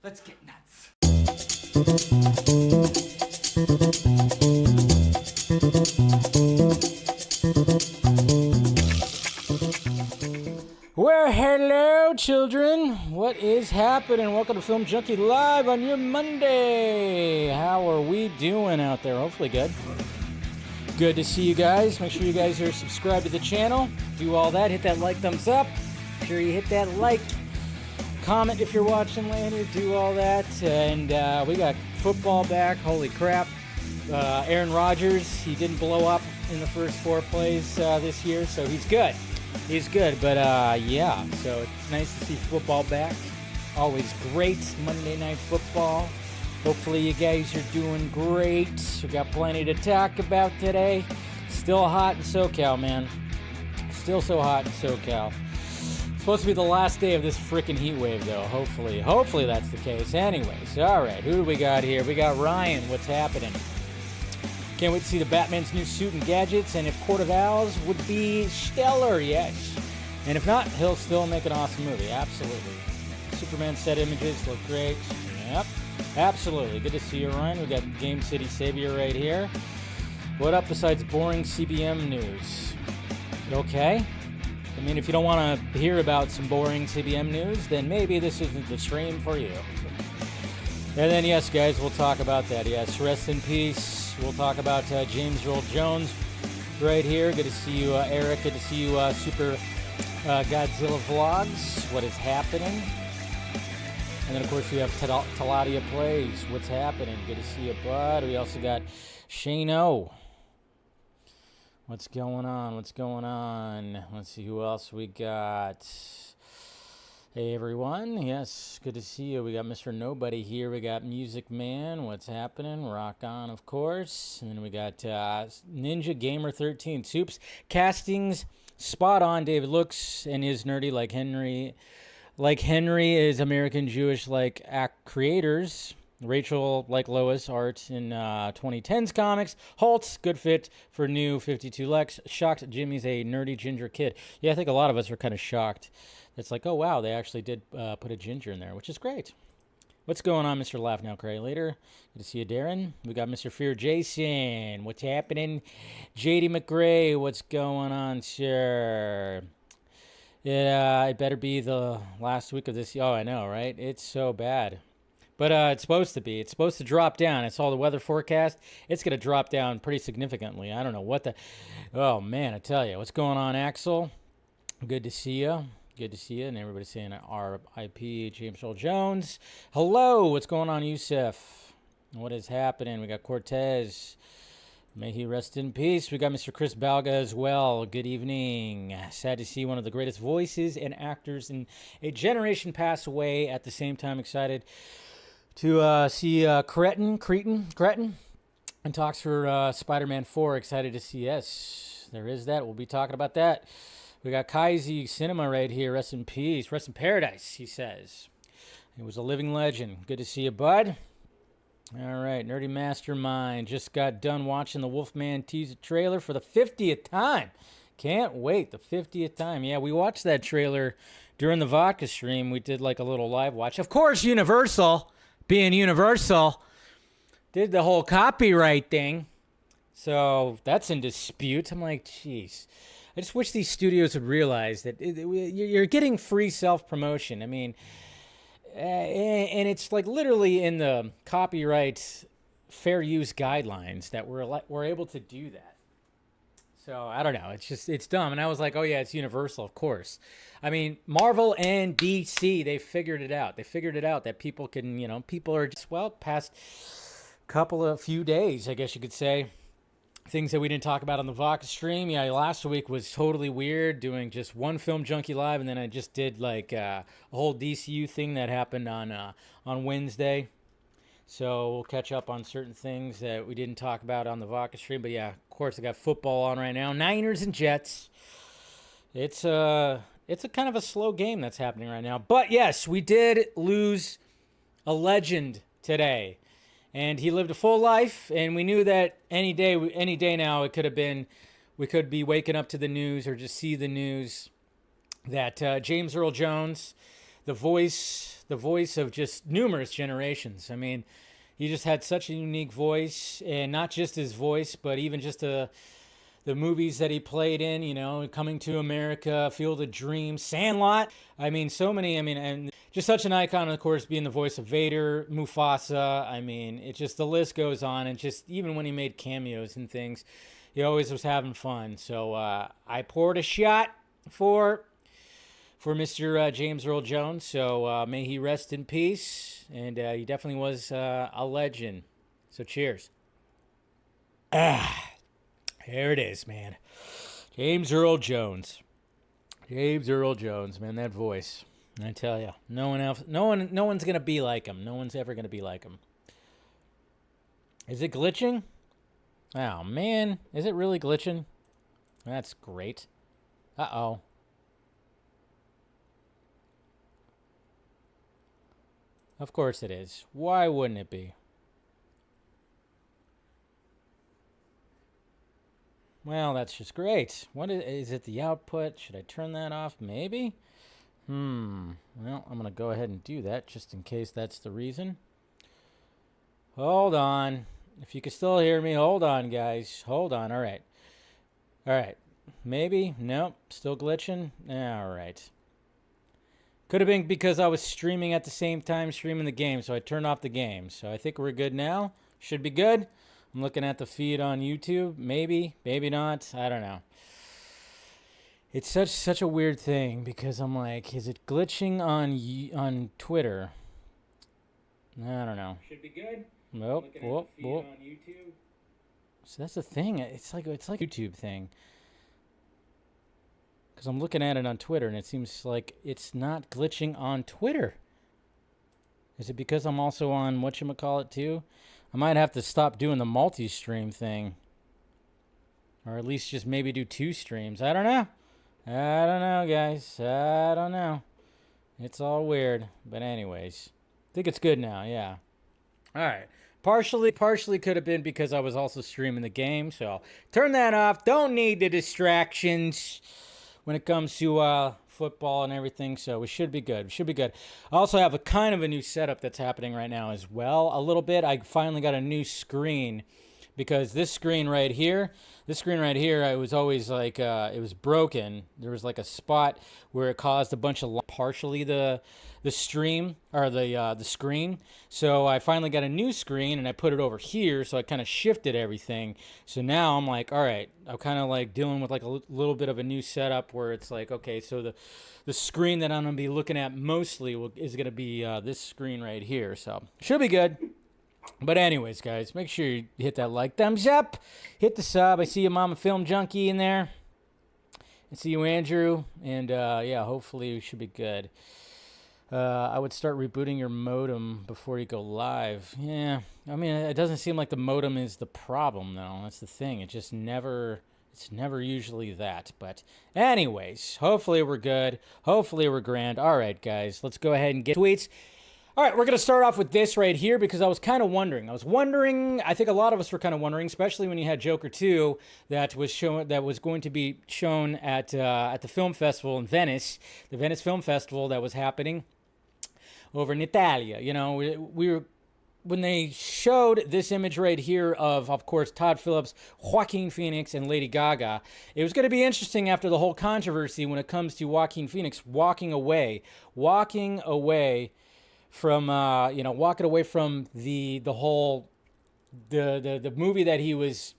Let's get nuts. Well, hello, children. What is happening? Welcome to Film Junkee Live on your Monday. How are we doing out there? Hopefully good. Good to see you guys. Make sure you guys are subscribed to the channel. Do all that. Hit that like, thumbs up. Make sure you hit that like. Comment if you're watching later. Do all that. And we got football back. Holy crap. Aaron Rodgers, he didn't blow up in the first 4 plays this year, so he's good. He's good. But yeah, so it's nice to see football back. Always great. Monday Night Football. Hopefully you guys are doing great. We got plenty to talk about today. Still hot in SoCal, man. Still so hot in SoCal. Supposed to be the last day of this freaking heat wave, though. Hopefully that's the case. Anyways, all right. Who do we got here? We got Ryan. What's happening? Can't wait to see the Batman's new suit and gadgets, and if Court of Owls would be stellar, yes. And if not, he'll still make an awesome movie. Absolutely. Superman set images look great. Yep. Absolutely. Good to see you, Ryan. We got Game City Savior right here. What up besides boring CBM news? Okay. I mean, if you don't want to hear about some boring CBM news, then maybe this isn't the stream for you. And then, yes, guys, we'll talk about that. Yes, rest in peace. We'll talk about James Earl Jones right here. Good to see you, Eric. Good to see you, Super Godzilla Vlogs. What is happening? And then, of course, we have Taladia Plays. What's happening? Good to see you, bud. We also got Shane O. What's going on? What's going on? Let's see who else we got. Hey, everyone. Yes, good to see you. We got Mr. Nobody here. We got Music Man. What's happening? Rock on, of course. And then we got Ninja Gamer 13. Soups. Castings. Spot on. David looks and is nerdy like Henry. Like Henry is American Jewish like creators. Rachel like Lois, art in 2010s comics. Holtz, good fit for new 52 Lex. Shocked Jimmy's a nerdy ginger kid. Yeah, I think a lot of us are kind of shocked. It's like, oh wow, they actually did put a ginger in there, which is great. What's going on, Mr. Laugh Now Cray later? Good to see you, Darren. We got Mr. Fear Jason. What's happening? JD McRae, what's going on, sir? Yeah, it better be the last week of this. Oh, I know, right? It's so bad. But it's supposed to be. It's supposed to drop down. I saw the weather forecast. It's going to drop down pretty significantly. I don't know what the... Oh, man, I tell you. What's going on, Axel? Good to see you. Good to see you. And everybody's saying RIP, James Earl Jones. Hello. What's going on, Yusuf? What is happening? We got Cortez. May he rest in peace. We got Mr. Chris Balga as well. Good evening. Sad to see one of the greatest voices and actors in a generation pass away. At the same time, excited to see Cretin and talks for Spider-Man 4. Excited to see, yes, there is that. We'll be talking about that. We got Kaiji Cinema right here. Rest in peace. Rest in paradise, he says. He was a living legend. Good to see you, bud. All right, Nerdy Mastermind. Just got done watching the Wolfman teaser trailer for the 50th time. Can't wait, the 50th time. Yeah, we watched that trailer during the vodka stream. We did like a little live watch. Of course, Universal, being Universal, did the whole copyright thing. So that's in dispute. I'm like, jeez. I just wish these studios would realize that you're getting free self-promotion. I mean, and it's like literally in the copyright fair use guidelines that we're able to do that. So I don't know. It's dumb. And I was like, oh yeah, it's Universal, of course. I mean, Marvel and DC, they figured it out. They figured it out that people can, people are just, past few days, I guess you could say. Things that we didn't talk about on the Vodka stream. Yeah, last week was totally weird, doing just one Film Junkee Live, and then I just did like a whole DCU thing that happened on Wednesday. So we'll catch up on certain things that we didn't talk about on the Vodka stream. But yeah, of course, I got football on right now. Niners and Jets. It's a kind of a slow game that's happening right now. But yes, we did lose a legend today. And he lived a full life, and we knew that any day now it could have been, we could be waking up to the news or just see the news that James Earl Jones, the voice of just numerous generations. I mean, he just had such a unique voice, and not just his voice, but even just the movies that he played in, you know, Coming to America, Field of Dreams, Sandlot. I mean, so many, and just such an icon, of course, being the voice of Vader, Mufasa. I mean, it just, the list goes on. And just even when he made cameos and things, he always was having fun. So I poured a shot for Mr. James Earl Jones. So may he rest in peace. And he definitely was a legend. So cheers. There it is, man. James Earl Jones. James Earl Jones, man, that voice. I tell you, no one's gonna be like him. No one's ever gonna be like him. Is it glitching? Oh man, is it really glitching? That's great. Uh-oh. Of course it is. Why wouldn't it be? Well, that's just great. What is it, the output? Should I turn that off? Maybe? Well, I'm going to go ahead and do that just in case that's the reason. Hold on. If you can still hear me, hold on, guys. Hold on. All right. All right. Maybe? Nope. Still glitching? All right. Could have been because I was streaming at the same time, streaming the game, so I turned off the game. So I think we're good now. Should be good. I'm looking at the feed on YouTube. Maybe, maybe not. I don't know. It's such a weird thing because I'm like, is it glitching on Twitter? I don't know. Should be good. Nope. Whoop, whoop. On YouTube. So that's the thing. It's like a YouTube thing. Because I'm looking at it on Twitter and it seems like it's not glitching on Twitter. Is it because I'm also on whatchamacallit too? I might have to stop doing the multi-stream thing. Or at least just maybe do 2 streams. I don't know. I don't know, guys. I don't know. It's all weird. But anyways, I think it's good now, yeah. All right. Partially could have been because I was also streaming the game. So turn that off. Don't need the distractions when it comes to football and everything, so we should be good. We should be good. I also have a kind of a new setup that's happening right now as well. A little bit. I finally got a new screen because this screen right here, it was always like it was broken. There was like a spot where it caused a bunch of partially the stream or the screen. So I finally got a new screen and I put it over here, so I kind of shifted everything. So now I'm like, all right, I'm kind of like dealing with like a little bit of a new setup where it's like, okay, so the screen that I'm gonna be looking at mostly is gonna be this screen right here. So should be good. But anyways, guys, make sure you hit that like, thumbs up, hit the sub. I see you, Mama Film Junkie, in there. I see you, Andrew, and yeah, hopefully we should be good. I would start rebooting your modem before you go live. Yeah, I mean, it doesn't seem like the modem is the problem, though. That's the thing. It's never usually that. But anyways, hopefully we're good. Hopefully we're grand. All right, guys, let's go ahead and get tweets. All right, we're going to start off with this right here because I was kind of wondering. I think a lot of us were kind of wondering, especially when you had Joker 2 that was going to be shown at the film festival in Venice, the Venice Film Festival that was happening over in Italia. You know, we were when they showed this image right here of course, Todd Phillips, Joaquin Phoenix, and Lady Gaga, it was going to be interesting after the whole controversy when it comes to Joaquin Phoenix walking away from walking away from the whole the movie that he was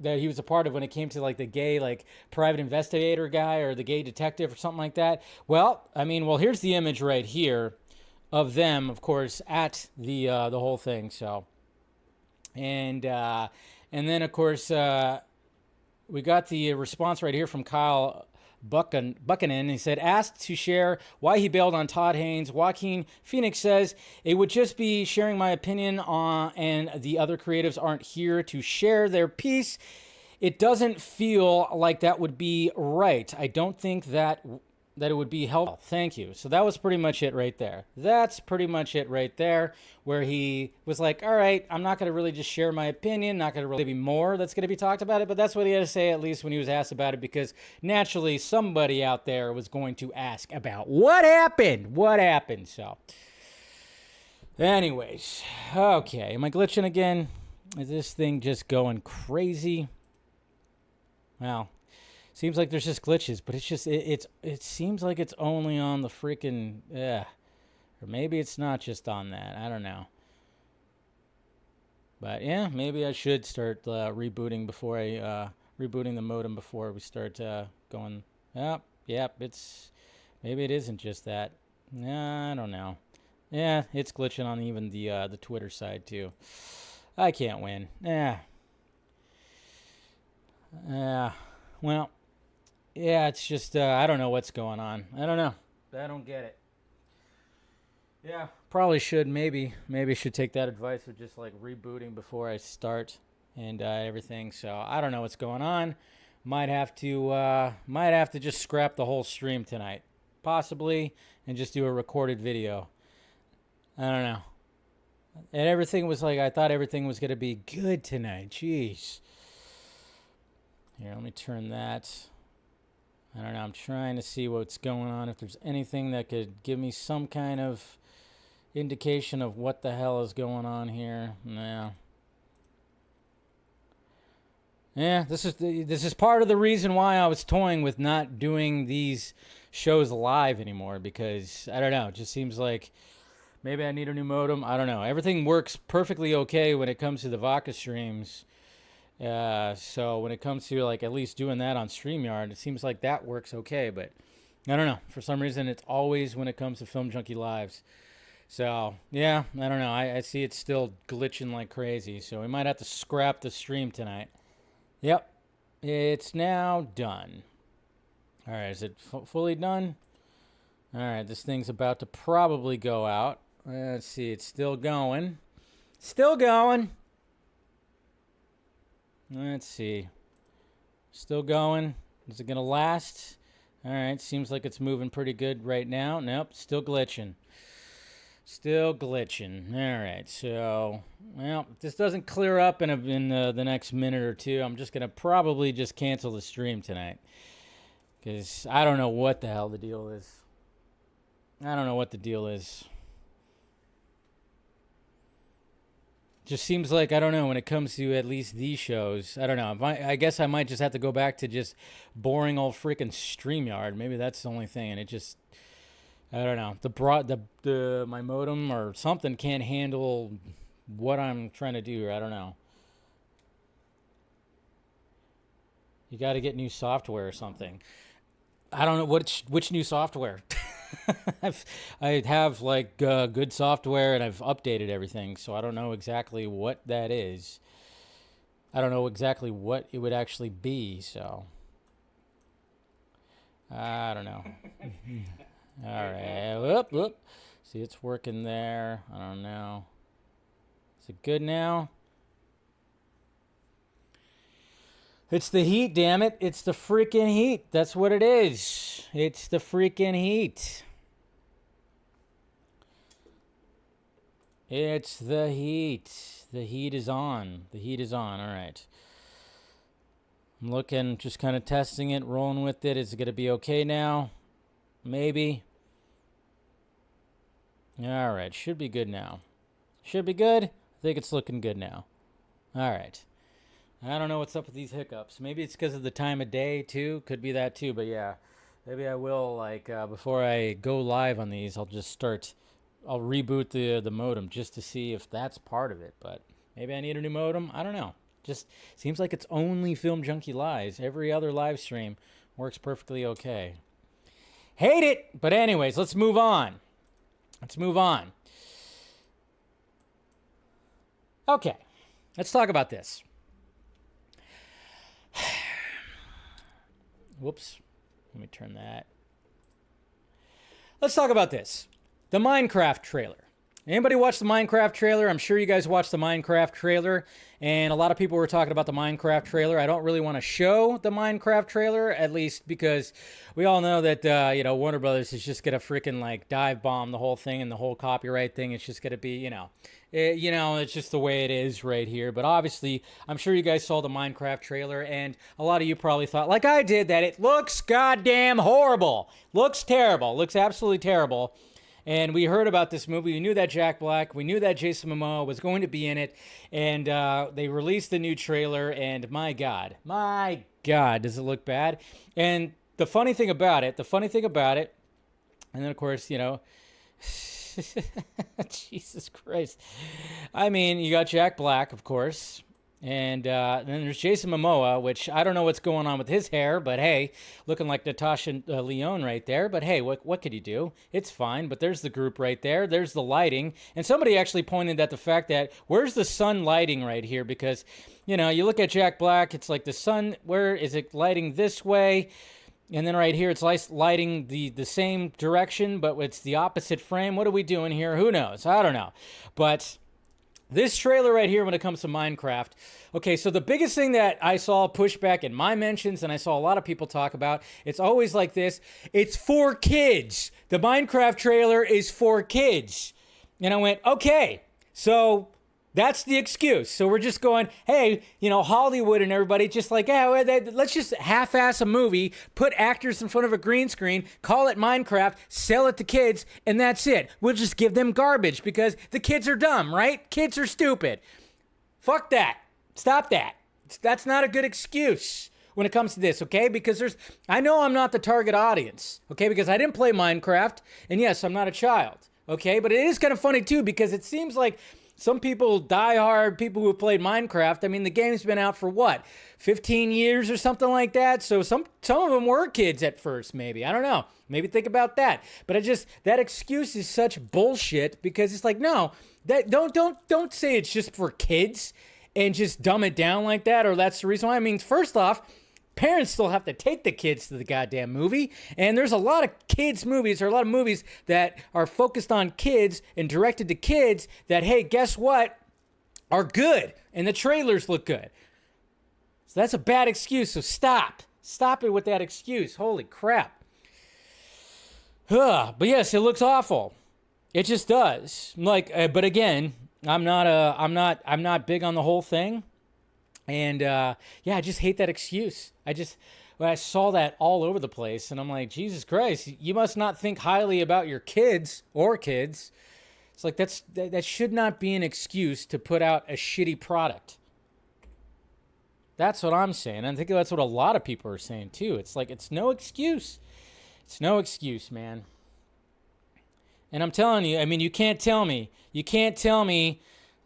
a part of when it came to like the gay like private investigator guy or the gay detective or something like that. Well, here's the image right here of them, of course, at the whole thing. So, and then of course we got the response right here from Kyle Buchanan. He said, asked to share why he bailed on Todd Haynes. Joaquin Phoenix says, it would just be sharing my opinion on, and the other creatives aren't here to share their piece. It doesn't feel like that would be right. I don't think that that it would be helpful. Thank you. So that was pretty much it right there. That's pretty much it right there, where he was like, all right, I'm not going to really just share my opinion, not going to really be more that's going to be talked about it, but that's what he had to say, at least when he was asked about it, because naturally somebody out there was going to ask about what happened. What happened? So anyways, okay. Am I glitching again? Is this thing just going crazy? Well, seems like there's just glitches, but it's just it seems like it's only on the freaking or maybe it's not just on that. I don't know. But yeah, maybe I should start rebooting before I rebooting the modem before we start going. Yep, it's maybe it isn't just that. I don't know. Yeah, it's glitching on even the Twitter side too. I can't win. Well. Yeah, it's just, I don't know what's going on. I don't know. I don't get it. Yeah, probably should, maybe should take that advice of just like rebooting before I start and everything. So I don't know what's going on. Might have to just scrap the whole stream tonight, possibly, and just do a recorded video. I don't know. And everything was like, I thought everything was going to be good tonight. Jeez. Here, let me turn that. I don't know. I'm trying to see what's going on. If there's anything that could give me some kind of indication of what the hell is going on here. No. Yeah, this is part of the reason why I was toying with not doing these shows live anymore, because I don't know. It just seems like maybe I need a new modem. I don't know. Everything works perfectly okay when it comes to the Vodka streams. So when it comes to like at least doing that on StreamYard, it seems like that works okay, but I don't know. For some reason, it's always when it comes to Film Junkie Lives. So yeah, I don't know. I see it's still glitching like crazy, so we might have to scrap the stream tonight. Yep, it's now done. All right, is it fully done? All right, this thing's about to probably go out. Let's see, it's still going. Still going. Let's see. Still going. Is it going to last? All right. Seems like it's moving pretty good right now. Nope. Still glitching. Still glitching. All right. So, well, if this doesn't clear up in the next minute or two, I'm just going to probably just cancel the stream tonight, because I don't know what the hell the deal is. I don't know what the deal is. Just seems like, I don't know, when it comes to at least these shows, I don't know. I guess I might just have to go back to just boring old freaking StreamYard. Maybe that's the only thing. And it just, I don't know. My modem or something can't handle what I'm trying to do. I don't know. You got to get new software or something. I don't know which new software. I have like good software, and I've updated everything, so I don't know exactly what that is. I don't know exactly what it would actually be, so I don't know. All right, whoop. See, it's working there. I don't know. Is it good now? It's the heat, damn it. It's the freaking heat. That's what it is. It's the freaking heat. It's the heat. The heat is on. The heat is on. All right. I'm looking, just kind of testing it, rolling with it. Is it going to be okay now? Maybe. All right. Should be good now. Should be good. I think it's looking good now. All right. I don't know what's up with these hiccups. Maybe it's because of the time of day, too. Could be that, too. But, yeah, maybe I will, like, before I go live on these, I'll reboot the modem just to see if that's part of it. But maybe I need a new modem. I don't know. Just seems like it's only Film Junkie Lives. Every other live stream works perfectly okay. Hate it! But anyways, let's move on. Okay, let's talk about this. Whoops. Let me turn that. Let's talk about this. The Minecraft trailer. Anybody watch the Minecraft trailer? I'm sure you guys watched the Minecraft trailer, and a lot of people were talking about the Minecraft trailer. I don't really want to show the Minecraft trailer, at least because we all know that, Warner Brothers is just going to freaking, like, dive bomb the whole thing and the whole copyright thing. It's just going to be, it's just the way it is right here. But obviously, I'm sure you guys saw the Minecraft trailer, and a lot of you probably thought, like I did, that it looks goddamn horrible. Looks terrible. Looks absolutely terrible. And we heard about this movie. We knew that Jack Black, we knew that Jason Momoa was going to be in it. And they released the new trailer, and my God, does it look bad? And the funny thing about it, and then, of course, Jesus Christ. I mean, you got Jack Black, of course. And then there's Jason Momoa, which I don't know what's going on with his hair, but hey, looking like Natasha Lyonne right there. But hey, what could you do? It's fine. But there's the group right there. There's the lighting. And somebody actually pointed at the fact that where's the sun lighting right here? Because, you look at Jack Black, it's like the sun, where is it lighting this way? And then right here, it's lighting the same direction, but it's the opposite frame. What are we doing here? Who knows? I don't know. But this trailer right here, when it comes to Minecraft, okay, so the biggest thing that I saw pushback in my mentions, and I saw a lot of people talk about, it's always like this, it's for kids. The Minecraft trailer is for kids. And I went, okay, so that's the excuse. So we're just going, hey, Hollywood and everybody, just like, let's just half-ass a movie, put actors in front of a green screen, call it Minecraft, sell it to kids, and that's it. We'll just give them garbage because the kids are dumb, right? Kids are stupid. Fuck that. Stop that. That's not a good excuse when it comes to this, okay? Because I know I'm not the target audience, okay? Because I didn't play Minecraft, and yes, I'm not a child, okay? But it is kind of funny, too, because it seems like some people, diehard people who have played Minecraft, I mean, the game's been out for what, 15 years or something like that? So some of them were kids at first, maybe. I don't know. Maybe think about that. But that excuse is such bullshit because it's like, no, don't say it's just for kids and just dumb it down like that, or that's the reason why. I mean, first off, parents still have to take the kids to the goddamn movie. And there's a lot of kids movies, or a lot of movies that are focused on kids and directed to kids that, hey, guess what, are good. And the trailers look good. So that's a bad excuse. So stop. Stop it with that excuse. Holy crap. But yes, it looks awful. It just does. But again, I'm not big on the whole thing. And, I just hate that excuse. I saw that all over the place, and I'm like, Jesus Christ, you must not think highly about your kids or kids. It's like, that should not be an excuse to put out a shitty product. That's what I'm saying. I think that's what a lot of people are saying, too. It's like, it's no excuse. It's no excuse, man. And I'm telling you, I mean, you can't tell me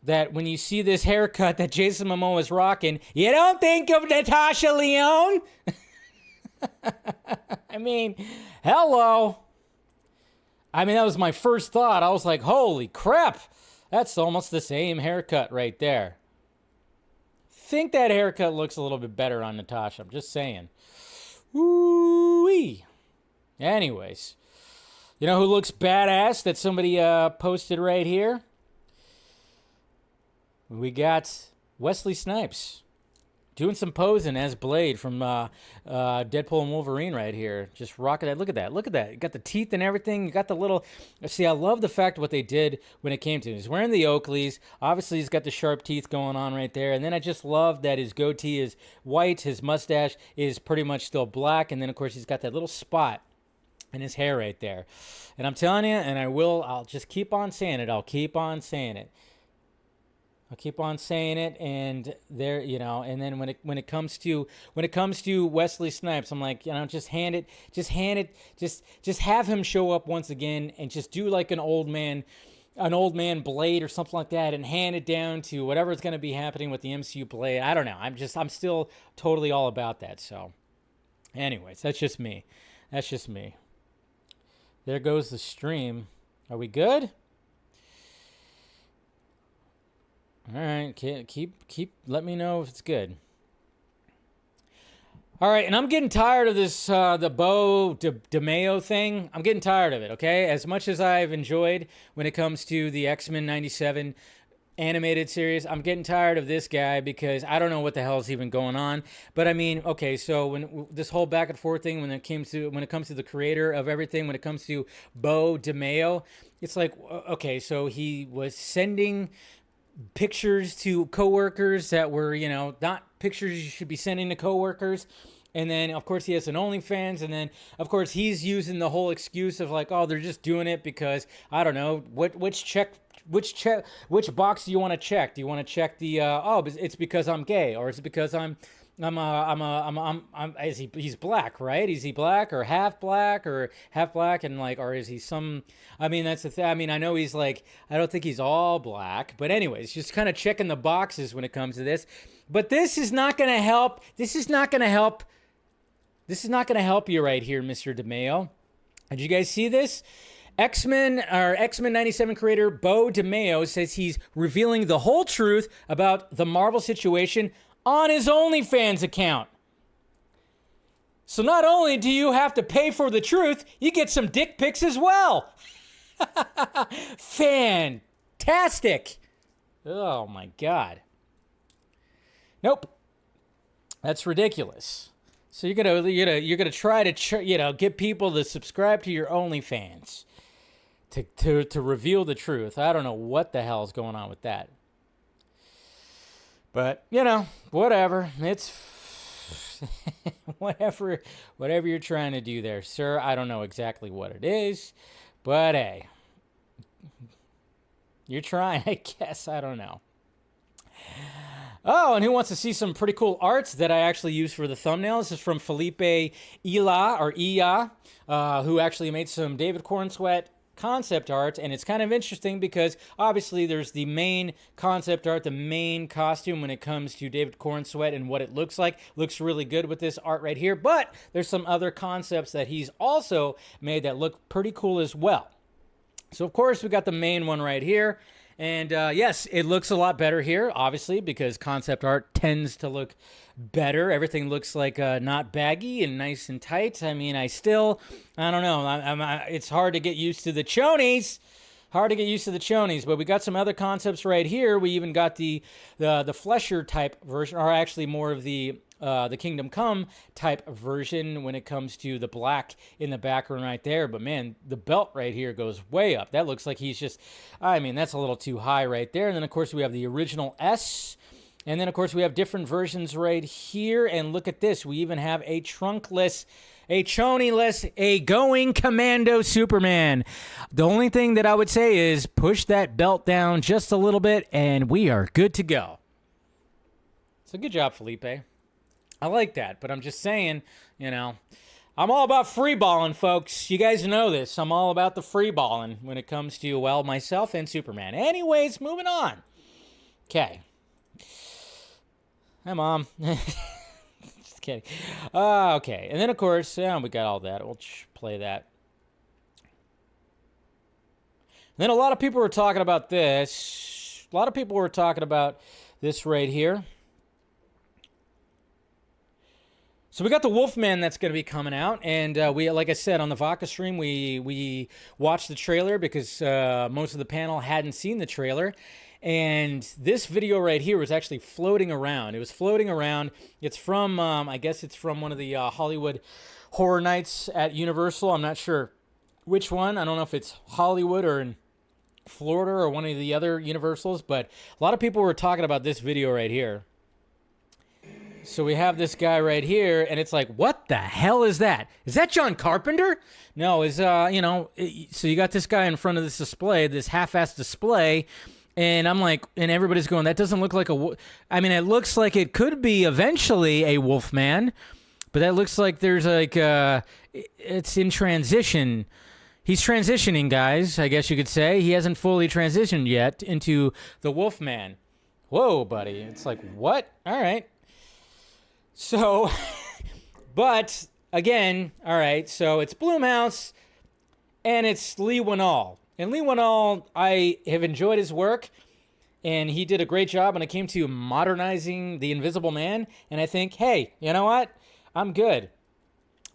that when you see this haircut that Jason Momoa is rocking, you don't think of Natasha Lyonne? I mean, hello. I mean, that was my first thought. I was like, holy crap. That's almost the same haircut right there. Think that haircut looks a little bit better on Natasha. I'm just saying. Woo-wee. Anyways. You know who looks badass that somebody posted right here? We got Wesley Snipes doing some posing as Blade from Deadpool and Wolverine right here. Just rocking that. Look at that. Look at that. You got the teeth and everything. You got the little... See, I love the fact what they did when it came to him. He's wearing the Oakleys. Obviously, he's got the sharp teeth going on right there. And then I just love that his goatee is white. His mustache is pretty much still black. And then, of course, he's got that little spot in his hair right there. And I'm telling you, and I'll just keep on saying it. I'll keep on saying it. And there, and then when it comes to Wesley Snipes, I'm like, just have him show up once again and just do like an old man Blade or something like that, and hand it down to whatever's going to be happening with the MCU Blade. I don't know. I'm still totally all about that. So, anyways, that's just me. There goes the stream. Are we good? All right, keep. Let me know if it's good. All right, and I'm getting tired of this, the Beau DeMayo thing. I'm getting tired of it, okay? As much as I've enjoyed when it comes to the X-Men 97 animated series, I'm getting tired of this guy because I don't know what the hell is even going on. But I mean, okay, so when this whole back and forth thing, when it comes to the creator of everything, when it comes to Beau DeMayo, it's like, okay, so he was sending pictures to coworkers that were, not pictures you should be sending to coworkers. And then, of course, he has an OnlyFans. And then, of course, he's using the whole excuse of like, oh, they're just doing it because, I don't know, which box do you want to check? Do you want to check the, it's because I'm gay, or is it because he's black, right? Is he black or half black, and like, or is he some, I mean, that's the thing. I mean, I know he's like, I don't think he's all black, but anyways, just kind of checking the boxes when it comes to this. But this is not going to help. This is not going to help you right here, Mr. DeMayo. Did you guys see this? X-Men 97 creator Beau DeMayo says he's revealing the whole truth about the Marvel situation on his OnlyFans account. So not only do you have to pay for the truth, you get some dick pics as well. Fantastic. Oh my God. Nope. That's ridiculous. So you're gonna try to get people to subscribe to your OnlyFans to reveal the truth. I don't know what the hell is going on with that. But whatever. It's whatever you're trying to do there, sir. I don't know exactly what it is, but hey, you're trying, I guess. I don't know. Oh, and who wants to see some pretty cool arts that I actually used for the thumbnail? This is from Felipe Ia, who actually made some David Corenswet concept art, and it's kind of interesting because obviously there's the main concept art, the main costume when it comes to David Corenswet and what it looks like. Looks really good with this art right here, but there's some other concepts that he's also made that look pretty cool as well. So of course we got the main one right here. And yes, it looks a lot better here, obviously, because concept art tends to look better. Everything looks like not baggy and nice and tight. I mean, I don't know. It's hard to get used to the chonies. But we got some other concepts right here. We even got the Flesher type version, or actually more of the Kingdom Come type version when it comes to the black in the background right there. But man, the belt right here goes way up. That looks like he's just, that's a little too high right there. And then of course we have the original S. And then of course we have different versions right here. And look at this. We even have a trunkless, a chonyless, a going commando Superman. The only thing that I would say is push that belt down just a little bit and we are good to go. So good job, Felipe. I like that, but I'm just saying, I'm all about free balling, folks. You guys know this. I'm all about the free balling when it comes to, well, myself and Superman. Anyways, moving on. Okay. Hi, Mom. Just kidding. Okay. And then, of course, we got all that. We'll play that. And then a lot of people were talking about this. A lot of people were talking about this right here. So we got the Wolfman that's going to be coming out, and we, like I said, on the Vodka stream, we watched the trailer because most of the panel hadn't seen the trailer, and this video right here was actually floating around. It was floating around. It's from, I guess it's from one of the Hollywood Horror Nights at Universal. I'm not sure which one. I don't know if it's Hollywood or in Florida or one of the other Universals, but a lot of people were talking about this video right here. So we have this guy right here, and it's like, what the hell is that? Is that John Carpenter? No, so you got this guy in front of this display, this half-assed display, and I'm like, and everybody's going, that doesn't look like it looks like it could be eventually a Wolfman, but that looks like there's like, it's in transition. He's transitioning, guys, I guess you could say. He hasn't fully transitioned yet into the Wolfman. Whoa, buddy. It's like, what? All right. So, but again, all right, so it's Blumhouse and it's Leigh Whannell. And Leigh Whannell, I have enjoyed his work, and he did a great job when it came to modernizing The Invisible Man. And I think, hey, you know what? I'm good.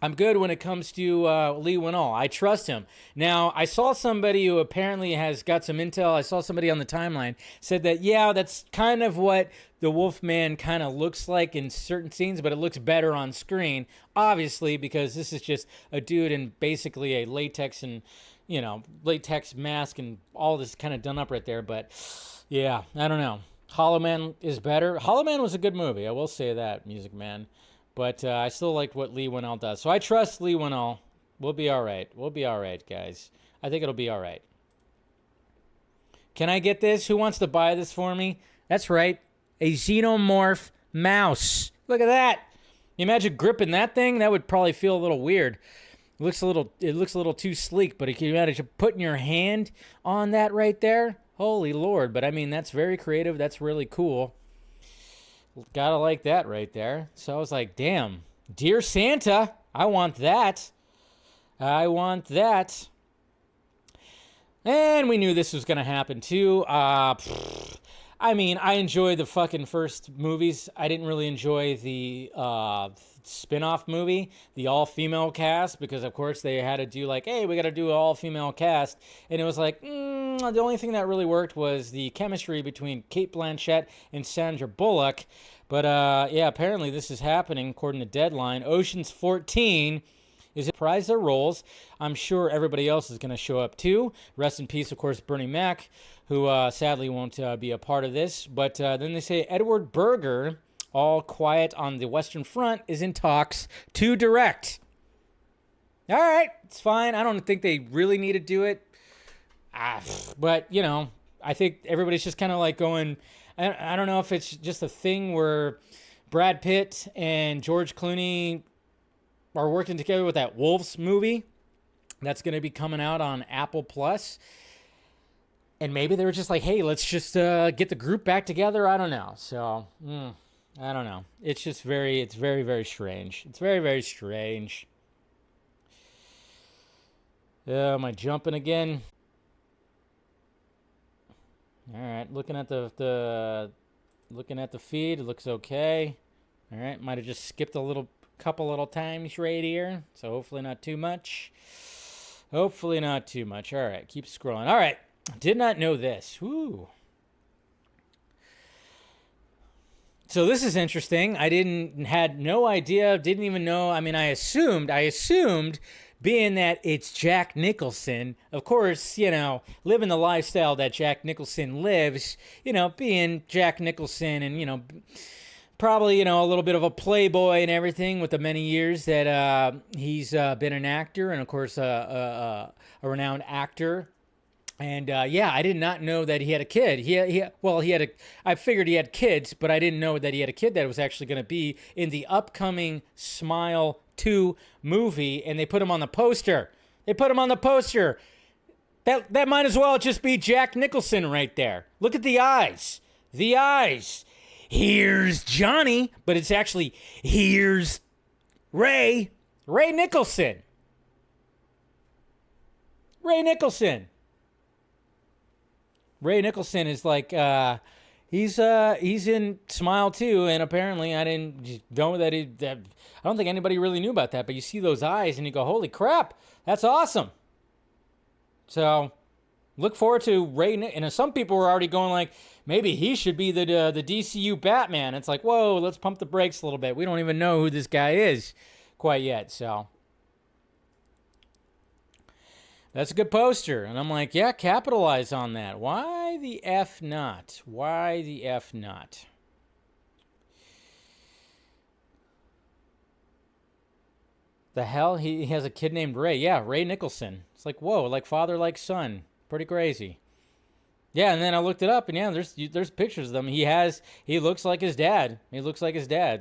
I'm good when it comes to Leigh Whannell. I trust him. Now, I saw somebody who apparently has got some intel. I saw somebody on the timeline said that, yeah, that's kind of what the Wolfman kind of looks like in certain scenes, but it looks better on screen, obviously, because this is just a dude in basically a latex and, latex mask and all this kind of done up right there. But, yeah, I don't know. Hollow Man is better. Hollow Man was a good movie. I will say that, Music Man. But I still liked what Leigh Whannell does. So I trust Leigh Whannell. We'll be all right. We'll be all right, guys. I think it'll be all right. Can I get this? Who wants to buy this for me? That's right. A Xenomorph Mouse. Look at that. You imagine gripping that thing? That would probably feel a little weird. It looks a little too sleek, but can you imagine putting your hand on that right there? Holy Lord. But I mean, that's very creative. That's really cool. Gotta like that right there. So I was like, damn, Dear Santa, I want that. I want that. And we knew this was going to happen too. I mean, I enjoyed the fucking first movies. I didn't really enjoy the spin-off movie, the all-female cast, because of course they had to do like, hey, we got to do an all-female cast. And it was like, the only thing that really worked was the chemistry between Cate Blanchett and Sandra Bullock. But yeah, apparently this is happening according to Deadline. Ocean's 14 is reprise their roles. I'm sure everybody else is going to show up too. Rest in peace, of course, Bernie Mac, who sadly won't be a part of this. But then they say Edward Berger, all quiet on the Western Front, is in talks to direct. All right, it's fine. I don't think they really need to do it. But, I think everybody's just kind of like going, I don't know if it's just a thing where Brad Pitt and George Clooney are working together with that Wolves movie that's going to be coming out on Apple Plus. And maybe they were just like, hey, let's just get the group back together. I don't know. So, I don't know. It's just very, very strange. It's very, very strange. Am I jumping again? All right, looking at the feed, it looks okay. All right, might have just skipped couple little times right here, so hopefully not too much. Hopefully not too much. All right, keep scrolling. All right, did not know this. Woo. So this is interesting. Had no idea, didn't even know. I mean, I assumed being that it's Jack Nicholson, of course, living the lifestyle that Jack Nicholson lives, being Jack Nicholson and, probably, a little bit of a playboy and everything with the many years that he's been an actor and, of course, a renowned actor. And, yeah, I did not know that he had a kid. I figured he had kids, but I didn't know that he had a kid that was actually going to be in the upcoming Smile 2 movie, and they put him on the poster. That might as well just be Jack Nicholson right there. Look at the eyes. The eyes. Here's Johnny, but it's actually here's Ray Nicholson. Ray Nicholson is like he's in Smile 2, and apparently I didn't know that I don't think anybody really knew about that, but you see those eyes and you go, holy crap, that's awesome. So look forward to Ray. And some people were already going like, maybe he should be the DCU Batman. It's like, whoa, let's pump the brakes a little bit. We don't even know who this guy is quite yet. So that's a good poster. And I'm like, yeah, capitalize on that. Why the F not? Why the F not? The hell? He has a kid named Ray. Yeah, Ray Nicholson. It's like, whoa, like father, like son. Pretty crazy. Yeah, and then I looked it up, and yeah, there's pictures of them. He looks like his dad.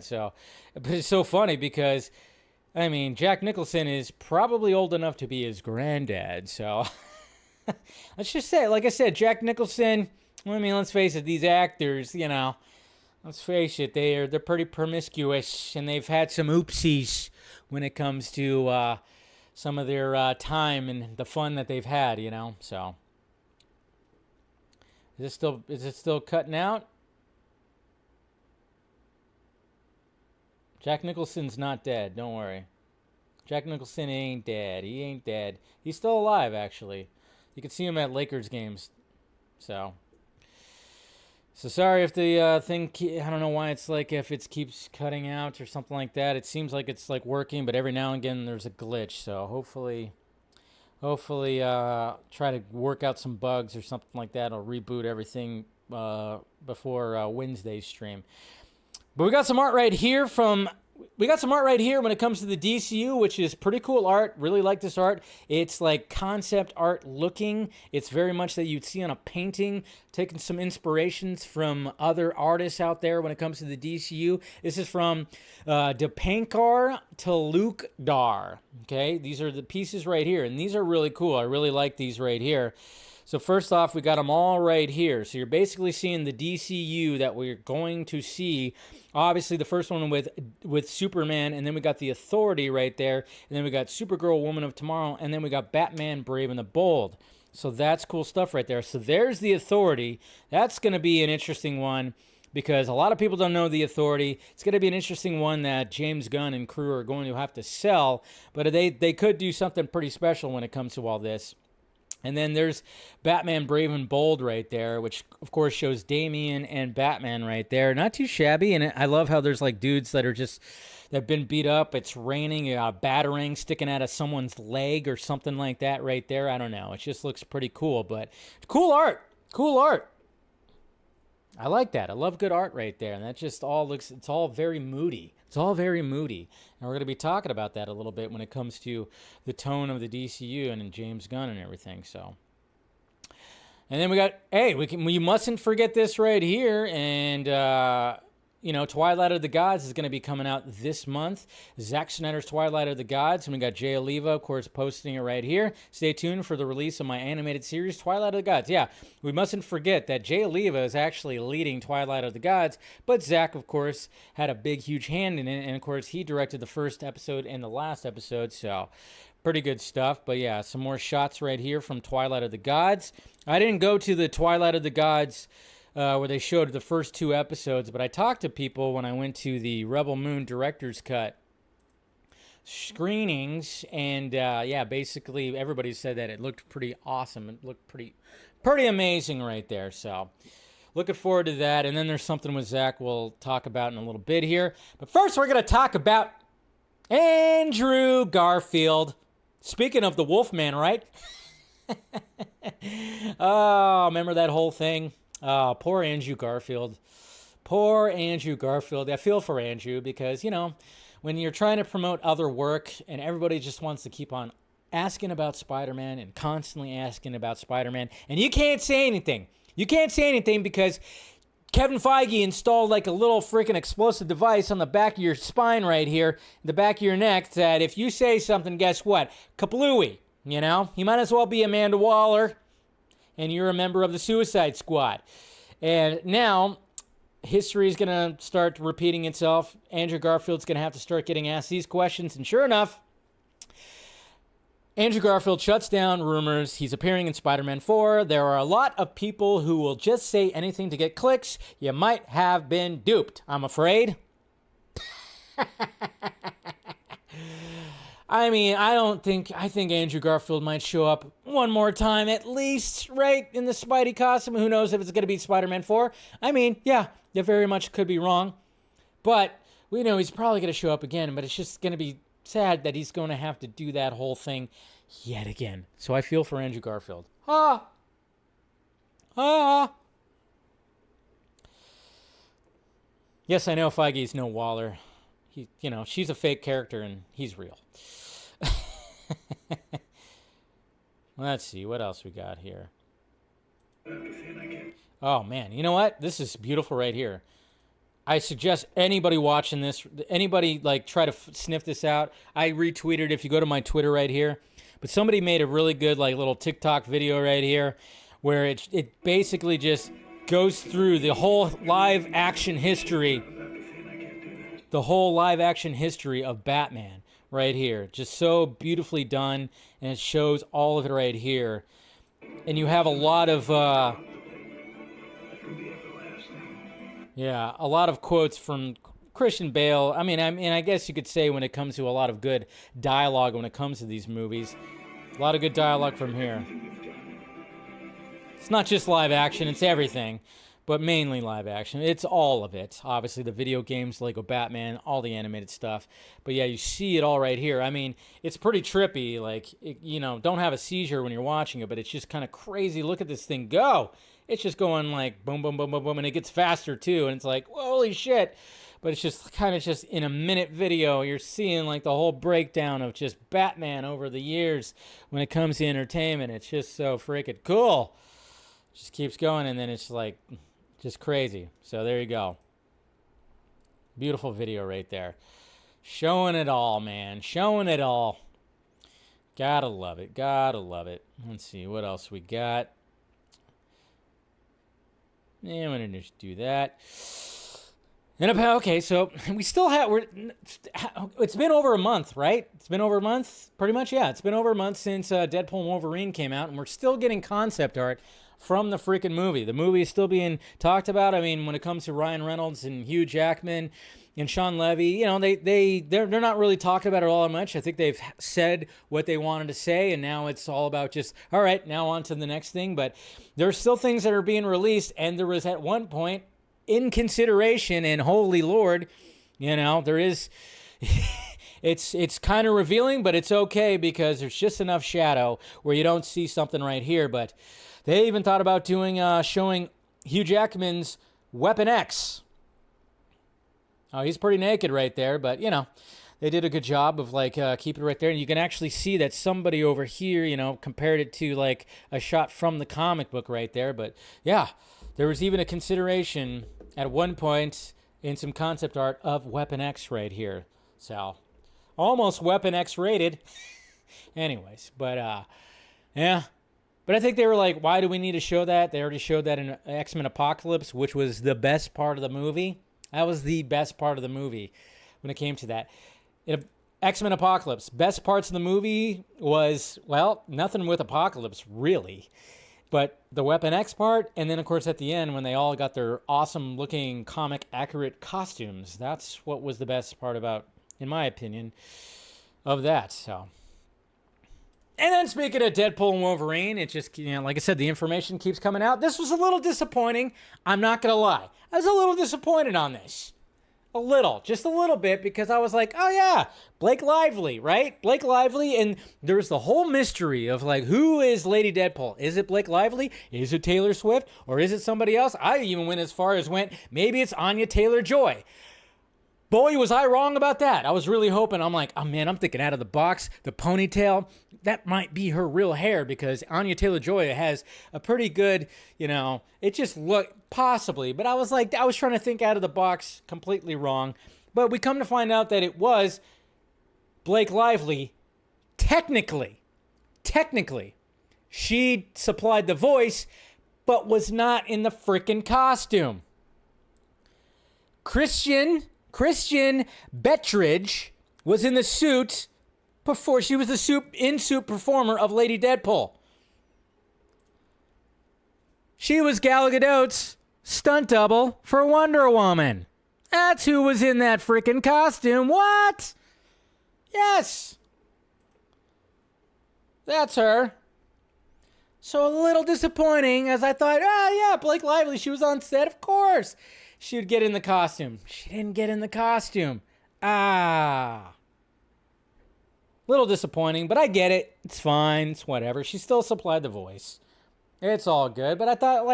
So, but it's so funny because, I mean, Jack Nicholson is probably old enough to be his granddad. So, let's just say, like I said, Jack Nicholson. I mean, let's face it, these actors, let's face it, they're pretty promiscuous, and they've had some oopsies when it comes to some of their time and the fun that they've had, So, is it still cutting out? Jack Nicholson's not dead. Don't worry. Jack Nicholson ain't dead. He ain't dead. He's still alive, actually. You can see him at Lakers games. So sorry if the thing, I don't know why it's like if it keeps cutting out or something like that. It seems like it's like working, but every now and again there's a glitch. So hopefully try to work out some bugs or something like that. I'll reboot everything before Wednesday's stream. But we got some art right here when it comes to the DCU, which is pretty cool art. Really like this art. It's like concept art looking. It's very much that you'd see on a painting, taking some inspirations from other artists out there when it comes to the DCU. This is from Dipankar Talukdar. Okay, these are the pieces right here, and these are really cool. I really like these right here. So first off, we got them all right here. So you're basically seeing the DCU that we're going to see. Obviously, the first one with Superman, and then we got the Authority right there, and then we got Supergirl, Woman of Tomorrow, and then we got Batman, Brave and the Bold. So that's cool stuff right there. So there's the Authority. That's going to be an interesting one because a lot of people don't know the Authority. It's going to be an interesting one that James Gunn and crew are going to have to sell, but they could do something pretty special when it comes to all this. And then there's Batman Brave and Bold right there, which, of course, shows Damian and Batman right there. Not too shabby, and I love how there's, like, dudes that have been beat up. It's raining, a batarang sticking out of someone's leg or something like that right there. I don't know. It just looks pretty cool, but cool art. Cool art. I like that. I love good art right there, and that just all looks, it's all very moody. It's all very moody, and we're going to be talking about that a little bit when it comes to the tone of the DCU and James Gunn and everything, so. And then we got, we mustn't forget this right here, and, Twilight of the Gods is going to be coming out this month. Zack Snyder's Twilight of the Gods, and we got Jay Oliva, of course, posting it right here. Stay tuned for the release of my animated series, Twilight of the Gods. Yeah, we mustn't forget that Jay Oliva is actually leading Twilight of the Gods, but Zack, of course, had a big, huge hand in it, and, of course, he directed the first episode and the last episode, so pretty good stuff. But, yeah, some more shots right here from Twilight of the Gods. I didn't go to the Twilight of the Gods where they showed the first 2 episodes, but I talked to people when I went to the Rebel Moon Director's Cut screenings, and basically everybody said that it looked pretty awesome. It looked pretty amazing right there, so looking forward to that. And then there's something with Zack we'll talk about in a little bit here. But first we're going to talk about Andrew Garfield. Speaking of the Wolfman, right? Oh, remember that whole thing? Oh, poor Andrew Garfield. Poor Andrew Garfield. I feel for Andrew because, when you're trying to promote other work and everybody just wants to keep on asking about Spider-Man and constantly asking about Spider-Man, and you can't say anything. You can't say anything because Kevin Feige installed like a little freaking explosive device on the back of your spine right here, the back of your neck, that if you say something, guess what? Kaplooey. You might as well be Amanda Waller, and you're a member of the Suicide Squad. And now, history is going to start repeating itself. Andrew Garfield's going to have to start getting asked these questions. And sure enough, Andrew Garfield shuts down rumors. He's appearing in Spider-Man 4. There are a lot of people who will just say anything to get clicks. You might have been duped, I'm afraid. I think Andrew Garfield might show up one more time at least, right, in the Spidey costume. Who knows if it's going to be Spider-Man 4? Yeah, that very much could be wrong. But we know he's probably going to show up again, but it's just going to be sad that he's going to have to do that whole thing yet again. So I feel for Andrew Garfield. Yes, I know Feige's no Waller. She's a fake character and he's real. Let's see, what else we got here? Oh, man. You know what? This is beautiful right here. I suggest anybody watching this, anybody, try to sniff this out. I retweeted if you go to my Twitter right here. But somebody made a really good, little TikTok video right here where it basically just goes through the whole live action history. The whole live action history of Batman right here. Just so beautifully done, and it shows all of it right here. And you have a lot of a lot of quotes from Christian Bale, I guess you could say when it comes to a lot of good dialogue when it comes to these movies, a lot of good dialogue from here. It's not just live action, it's everything, but mainly live action. It's all of it. Obviously, the video games, Lego Batman, all the animated stuff. But yeah, you see it all right here. I mean, it's pretty trippy. Like, don't have a seizure when you're watching it, but it's just kind of crazy. Look at this thing go. It's just going like boom, boom, boom, boom, boom, and it gets faster too. And it's like, holy shit. But it's just kind of just in a minute video, you're seeing like the whole breakdown of just Batman over the years when it comes to entertainment. It's just so freaking cool. Just keeps going, and then it's like just crazy. So there you go. Beautiful video right there. Showing it all, man. Showing it all. Gotta love it. Gotta love it. Let's see what else we got. Yeah, I'm gonna just do that. And okay, so we still have. It's been over a month, right? It's been over a month, pretty much. Yeah, it's been over a month since Deadpool and Wolverine came out, and we're still getting concept art from the freaking movie. The movie is still being talked about. I mean, when it comes to Ryan Reynolds and Hugh Jackman and Sean Levy, they're not really talking about it all that much. I think they've said what they wanted to say, and now it's all about just, all right, now on to the next thing. But there's still things that are being released, and there was at one point in consideration, and holy Lord, there is, it's kind of revealing, but it's okay because there's just enough shadow where you don't see something right here. But they even thought about showing Hugh Jackman's Weapon X. Oh, he's pretty naked right there, but, they did a good job of, keeping it right there. And you can actually see that somebody over here, compared it to, a shot from the comic book right there. But, yeah, there was even a consideration at one point in some concept art of Weapon X right here. So, almost Weapon X rated. Anyways, but, yeah. But I think they were like, why do we need to show that? They already showed that in X-Men Apocalypse, which was the best part of the movie. That was the best part of the movie when it came to that. In X-Men Apocalypse, best parts of the movie was, well, nothing with Apocalypse, really. But the Weapon X part, and then, of course, at the end, when they all got their awesome-looking, comic-accurate costumes, that's what was the best part about, in my opinion, of that, so. And then speaking of Deadpool and Wolverine, it just, like I said, the information keeps coming out. This was a little disappointing. I'm not going to lie. I was a little disappointed on this. Just a little bit, because I was like, oh yeah, Blake Lively, right? Blake Lively, and there was the whole mystery of who is Lady Deadpool? Is it Blake Lively? Is it Taylor Swift? Or is it somebody else? I even went as far as maybe it's Anya Taylor-Joy. Boy, was I wrong about that. I was really hoping. I'm like, oh man, I'm thinking out of the box. The ponytail, that might be her real hair, because Anya Taylor-Joy has a pretty good, it just looked possibly. But I was trying to think out of the box, completely wrong. But we come to find out that it was Blake Lively. Technically, she supplied the voice, but was not in the freaking costume. Christian Bettridge was in the suit before. She was the in-suit performer of Lady Deadpool. She was Gal Gadot's stunt double for Wonder Woman. That's who was in that freaking costume. What? Yes. That's her. So a little disappointing, as I thought, yeah, Blake Lively, she was on set, of course. She would get in the costume. She didn't get in the costume. Little disappointing, but I get it. It's fine. It's whatever. She still supplied the voice. It's all good. But I thought,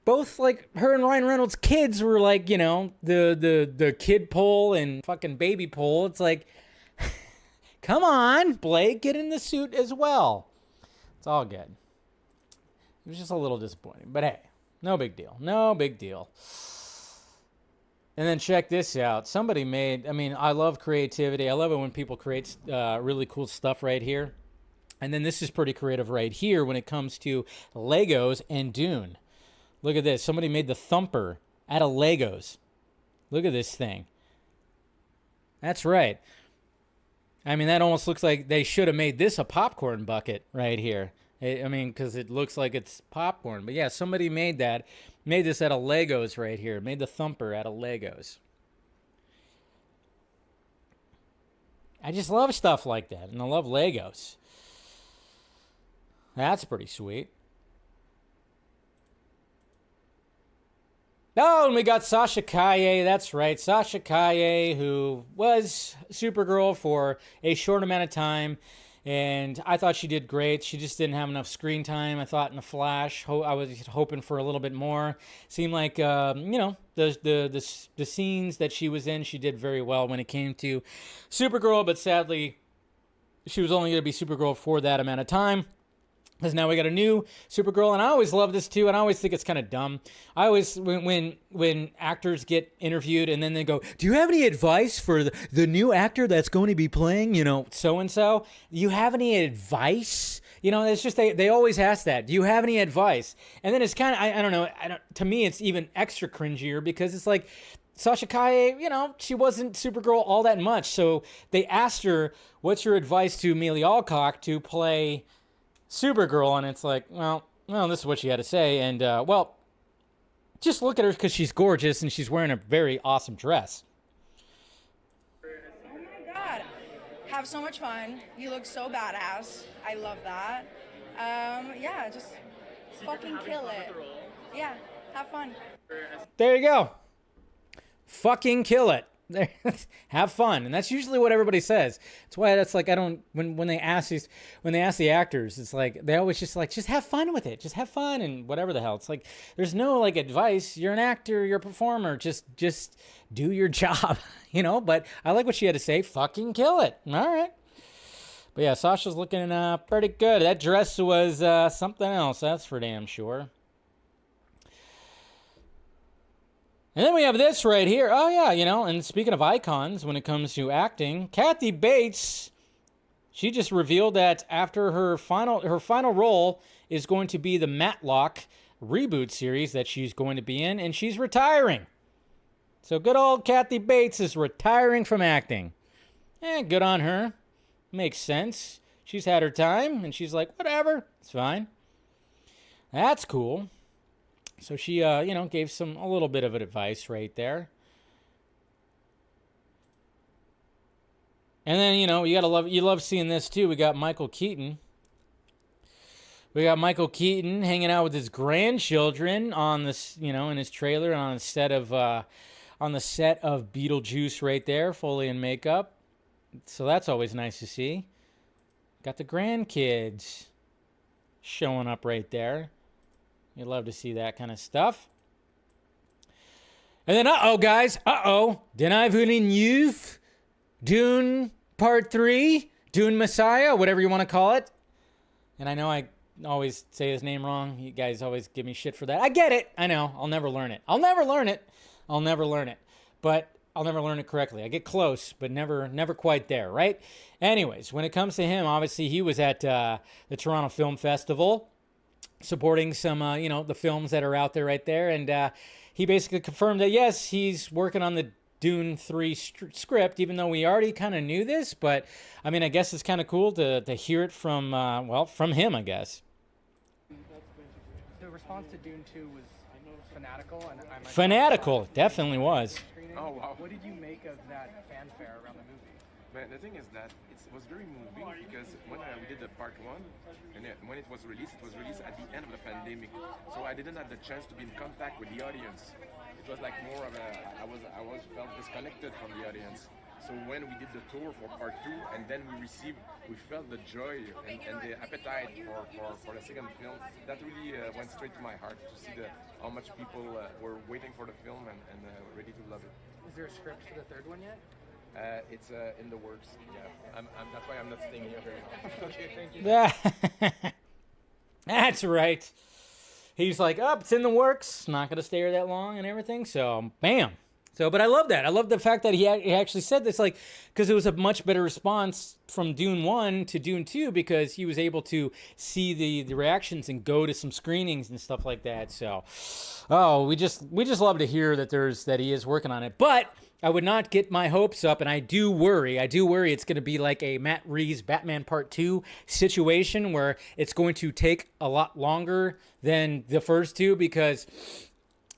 both, her and Ryan Reynolds' kids were, the kid pole and fucking baby pole. It's like, come on, Blake, get in the suit as well. It's all good. It was just a little disappointing. But hey. No big deal. No big deal. And then check this out. Somebody made, I love creativity. I love it when people create really cool stuff right here. And then this is pretty creative right here when it comes to Legos and Dune. Look at this. Somebody made the Thumper out of Legos. Look at this thing. That's right. That almost looks like they should have made this a popcorn bucket right here. Because it looks like it's popcorn. But yeah, somebody made this out of Legos right here. Made the Thumper out of Legos. I just love stuff like that, and I love Legos. That's pretty sweet. Oh, and we got Sasha Calle. That's right, Sasha Calle, who was Supergirl for a short amount of time, and I thought she did great. She just didn't have enough screen time, I thought, in The Flash. I was hoping for a little bit more. Seemed like, the scenes that she was in, she did very well when it came to Supergirl, but sadly, she was only going to be Supergirl for that amount of time. Because now we got a new Supergirl, and I always love this too, and I always think it's kind of dumb. I always, when actors get interviewed and then they go, do you have any advice for the new actor that's going to be playing, so-and-so? Do you have any advice? It's just, they always ask that. Do you have any advice? And then it's kind of, I don't know, to me it's even extra cringier because it's like, Sasha Calle, she wasn't Supergirl all that much, so they asked her, what's your advice to Amelia Alcock to play Supergirl, and it's like, well, this is what she had to say, and, just look at her because she's gorgeous, and she's wearing a very awesome dress. Oh my god. Have so much fun. You look so badass. I love that. Yeah, just fucking kill it. Yeah, have fun. There you go. Fucking kill it. Have fun, and that's usually what everybody says. That's why that's like, I don't, when they ask the actors, it's like they always just have fun with it, just have fun and whatever the hell. It's like there's no like advice. You're an actor, you're a performer, just do your job, But I like what she had to say. Fucking kill it. All right. But yeah, Sasha's looking pretty good. That dress was something else. That's for damn sure. And then we have this right here. Oh, yeah, and speaking of icons when it comes to acting, Kathy Bates, she just revealed that after her final role is going to be the Matlock reboot series that she's going to be in, and she's retiring. So good old Kathy Bates is retiring from acting. Good on her. Makes sense. She's had her time, and she's like, whatever, it's fine. That's cool. So she, gave a little bit of advice right there. And then, you love seeing this too. We got Michael Keaton. Hanging out with his grandchildren on this, in his trailer on the set of Beetlejuice right there, fully in makeup. So that's always nice to see. Got the grandkids showing up right there. You'd love to see that kind of stuff. And then, guys. Denis Villenueve, Dune Part 3, Dune Messiah, whatever you want to call it. And I know I always say his name wrong. You guys always give me shit for that. I get it. I know. I'll never learn it. But I'll never learn it correctly. I get close, but never quite there, right? Anyways, when it comes to him, obviously he was at the Toronto Film Festival, supporting some, the films that are out there right there. And he basically confirmed that, yes, he's working on the Dune 3 script, even though we already kind of knew this. But, I mean, I guess it's kind of cool to hear it from, from him, I guess. The response to Dune 2 was fanatical. Fanatical, definitely was. Oh, wow. What did you make of that fanfare around the movie? Man, the thing is that it was very moving because when we did the part 1, and when it was released at the end of the pandemic. So I didn't have the chance to be in contact with the audience. It was like more of I felt disconnected from the audience. So when we did the tour for part 2, and then we felt the joy and the appetite for the second film, that really went straight to my heart to see how much people were waiting for the film and ready to love it. Is there a script for the third one yet? It's in the works. Yeah, that's why I'm not staying here very long. Okay, thank you. That's right. He's like, it's in the works. Not gonna stay here that long and everything. So, bam. So, but I love that. I love the fact that he actually said this, like, because it was a much better response from Dune 1 to Dune 2 because he was able to see the reactions and go to some screenings and stuff like that. So, we just love to hear that he is working on it. But I would not get my hopes up, and I do worry it's going to be like a Matt Reeves Batman Part 2 situation where it's going to take a lot longer than the first two because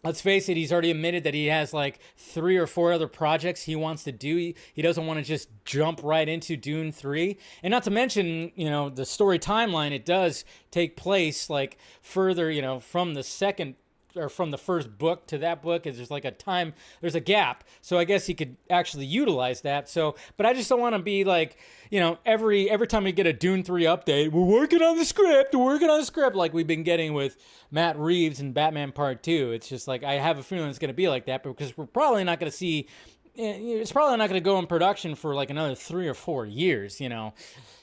let's face it, he's already admitted that he has like 3 or 4 other projects he wants to do. He doesn't want to just jump right into Dune 3. And not to mention, you know, the story timeline, it does take place like further, you know, from the second or from the first book to that book, is there's like a time, there's a gap. So I guess he could actually utilize that. So, but I just don't want to be like, you know, every time we get a Dune 3 update, we're working on the script, like we've been getting with Matt Reeves and Batman Part 2. It's just like, I have a feeling it's going to be like that, because we're probably not going to see, it's probably not going to go in production for like another 3 or 4 years, you know.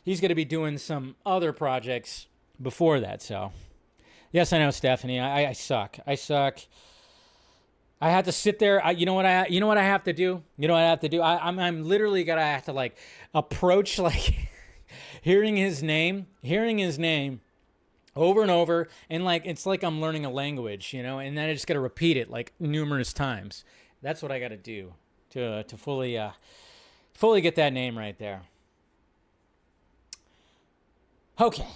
He's going to be doing some other projects before that, so. Yes, I know, Stephanie. I suck. I have to sit there. You know what I have to do? I'm literally gonna have to like approach like hearing his name over and over, and like it's like I'm learning a language, you know. And then I just gotta repeat it like numerous times. That's what I gotta do to fully get that name right there. Okay.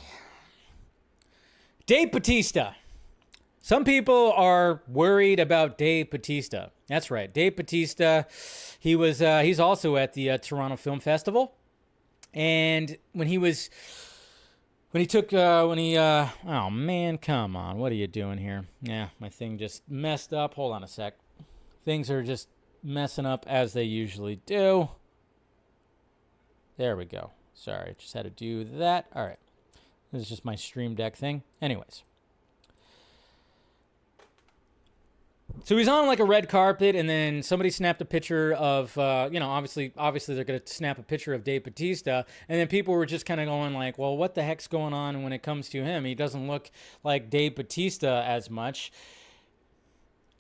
Dave Bautista. Some people are worried about Dave Bautista. That's right, Dave Bautista. He's also at the Toronto Film Festival, and oh man, come on, what are you doing here? Yeah, my thing just messed up. Hold on a sec. Things are just messing up as they usually do. There we go. Sorry, just had to do that. All right. This is just my Stream Deck thing. Anyways. So he's on like a red carpet, and then somebody snapped a picture of, obviously they're going to snap a picture of Dave Bautista. And then people were just kind of going like, well, what the heck's going on when it comes to him? He doesn't look like Dave Bautista as much.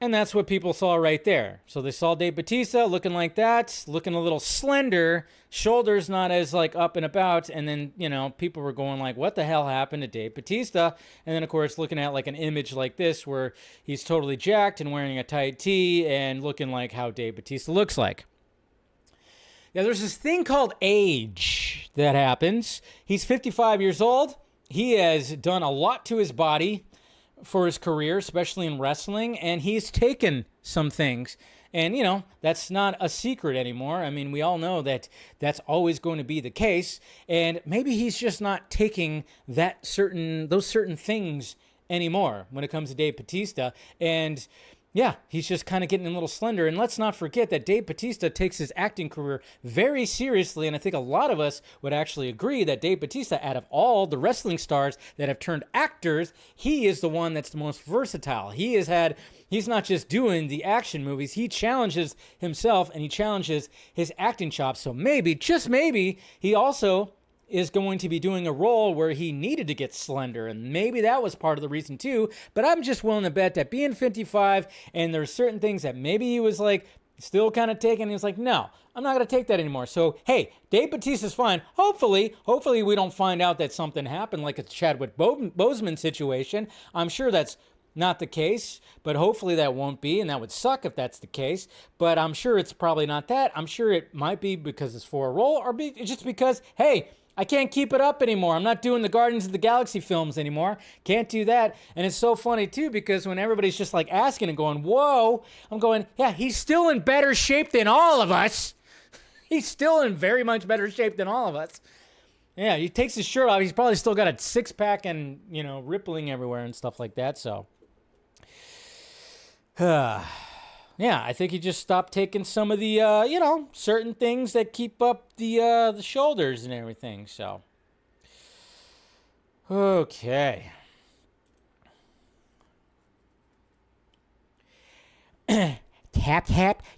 And that's what people saw right there. So they saw Dave Bautista looking like that, looking a little slender, shoulders not as like up and about. And then, you know, people were going like, what the hell happened to Dave Bautista? And then, of course, looking at like an image like this where he's totally jacked and wearing a tight tee and looking like how Dave Bautista looks like. Yeah, there's this thing called age that happens. He's 55 years old. He has done a lot to his body for his career, especially in wrestling, and he's taken some those. And, you know, that's not a secret anymore. I mean, we all know that that's always going to be the case, and maybe he's just not taking those certain things anymore when it comes to Dave Bautista. And yeah, he's just kind of getting a little slender. And let's not forget that Dave Bautista takes his acting career very seriously. And I think a lot of us would actually agree that Dave Bautista, out of all the wrestling stars that have turned actors, he is the one that's the most versatile. He's not just doing the action movies. He challenges himself and he challenges his acting chops. So maybe, just maybe, he also is going to be doing a role where he needed to get slender, and maybe that was part of the reason too. But I'm just willing to bet that being 55, and there's certain things that maybe he was like still kind of taking, he was like, no, I'm not going to take that anymore. So hey, Dave Bautista's fine. Hopefully we don't find out that something happened like a Chadwick Boseman situation. I'm sure that's not the case, but hopefully that won't be, and that would suck if that's the case. But I'm sure it's probably not that. I'm sure it might be because it's for a role, or just because, hey, I can't keep it up anymore. I'm not doing the Guardians of the Galaxy films anymore. Can't do that. And it's so funny, too, because when everybody's just like asking and going, whoa, I'm going, yeah, he's still in better shape than all of us. He's still in very much better shape than all of us. Yeah, he takes his shirt off. He's probably still got a six-pack and, you know, rippling everywhere and stuff like that. So, yeah, I think he just stopped taking some of the, certain things that keep up the shoulders and everything. So, okay. Tap, tap,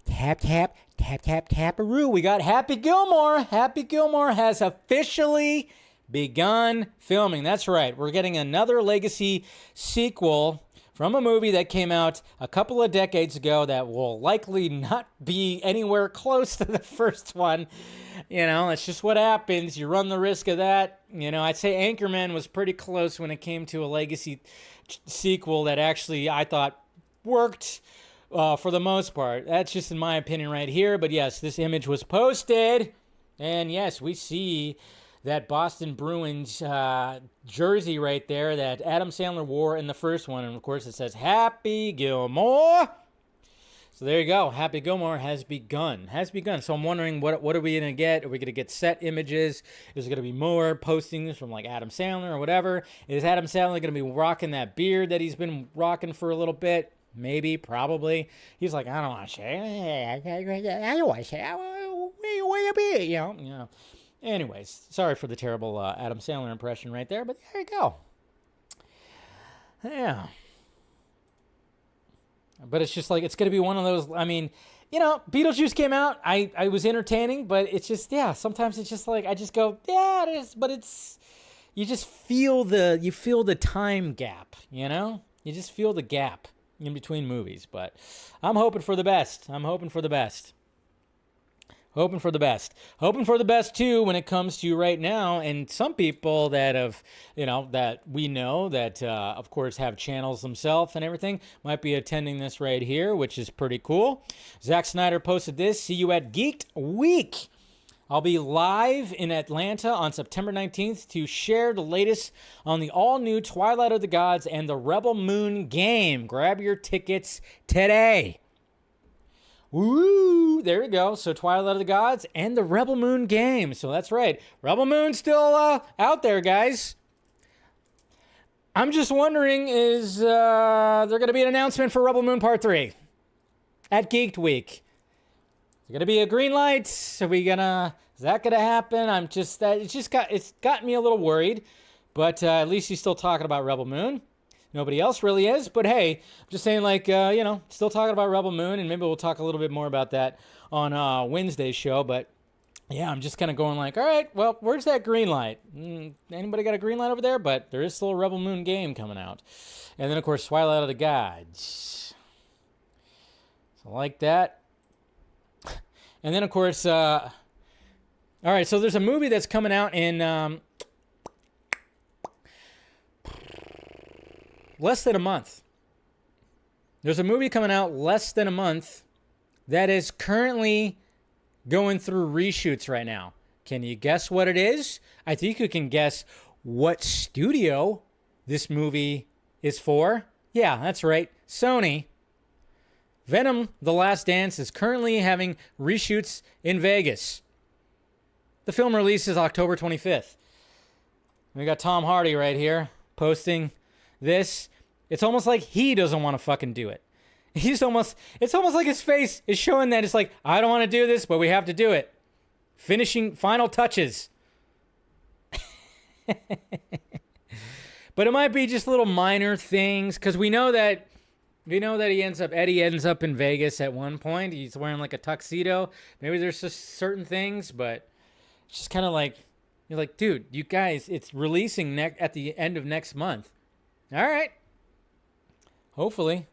tap, tap, tap, tap, taparoo. We got Happy Gilmore. Happy Gilmore has officially begun filming. That's right. We're getting another legacy sequel from a movie that came out a couple of decades ago that will likely not be anywhere close to the first one. You know, it's just what happens. You run the risk of that. You know, I'd say Anchorman was pretty close when it came to a legacy sequel that actually I thought worked for the most part. That's just in my opinion right here. But yes, this image was posted. And yes, we see that Boston Bruins jersey right there that Adam Sandler wore in the first one. And, of course, it says, Happy Gilmore. So there you go. Happy Gilmore has begun. So I'm wondering, what are we going to get? Are we going to get set images? Is it going to be more postings from, like, Adam Sandler or whatever? Is Adam Sandler going to be rocking that beard that he's been rocking for a little bit? Maybe, probably. He's like, I don't want to say. I don't want to say. Where you be? You know. Anyways, sorry for the terrible Adam Sandler impression right there, but there you go. Yeah. But it's just like, it's going to be one of those, I mean, you know, Beetlejuice came out. I was entertaining, but it's just, yeah, sometimes it's just like, I just go, yeah, it is, but it's, you just feel the time gap, you know? You just feel the gap in between movies, but I'm hoping for the best. Hoping for the best, too, when it comes to right now. And some people that have, you know, that we know that, of course, have channels themselves and everything might be attending this right here, which is pretty cool. Zack Snyder posted this. See you at Geeked Week. I'll be live in Atlanta on September 19th to share the latest on the all-new Twilight of the Gods and the Rebel Moon game. Grab your tickets today. Woo! There we go. So Twilight of the Gods and the Rebel Moon game. So that's right. Rebel Moon's still out there, guys. I'm just wondering, is there going to be an announcement for Rebel Moon Part 3 at Geeked Week? Is it going to be a green light? Is that going to happen? It's gotten me a little worried. But at least he's still talking about Rebel Moon. Nobody else really is, but hey, I'm just saying, like, you know, still talking about Rebel Moon, and maybe we'll talk a little bit more about that on Wednesday's show, but yeah, I'm just kind of going like, all right, well, where's that green light? Anybody got a green light over there? But there is still a Rebel Moon game coming out. And then, of course, Twilight of the Gods. So like that. And then, of course, all right, so there's a movie that's coming out in less than a month. There's a movie coming out less than a month that is currently going through reshoots right now. Can you guess what it is? I think you can guess what studio this movie is for. Yeah, that's right. Sony. Venom: The Last Dance is currently having reshoots in Vegas. The film releases October 25th. We got Tom Hardy right here posting this. It's almost like he doesn't want to fucking do it. It's almost like his face is showing that it's like, I don't want to do this, but we have to do it. Final touches. But it might be just little minor things, because we know that Eddie ends up in Vegas at one point. He's wearing like a tuxedo. Maybe there's just certain things, but it's just kind of like, you're like, dude, you guys, it's releasing at the end of next month. All right. Hopefully.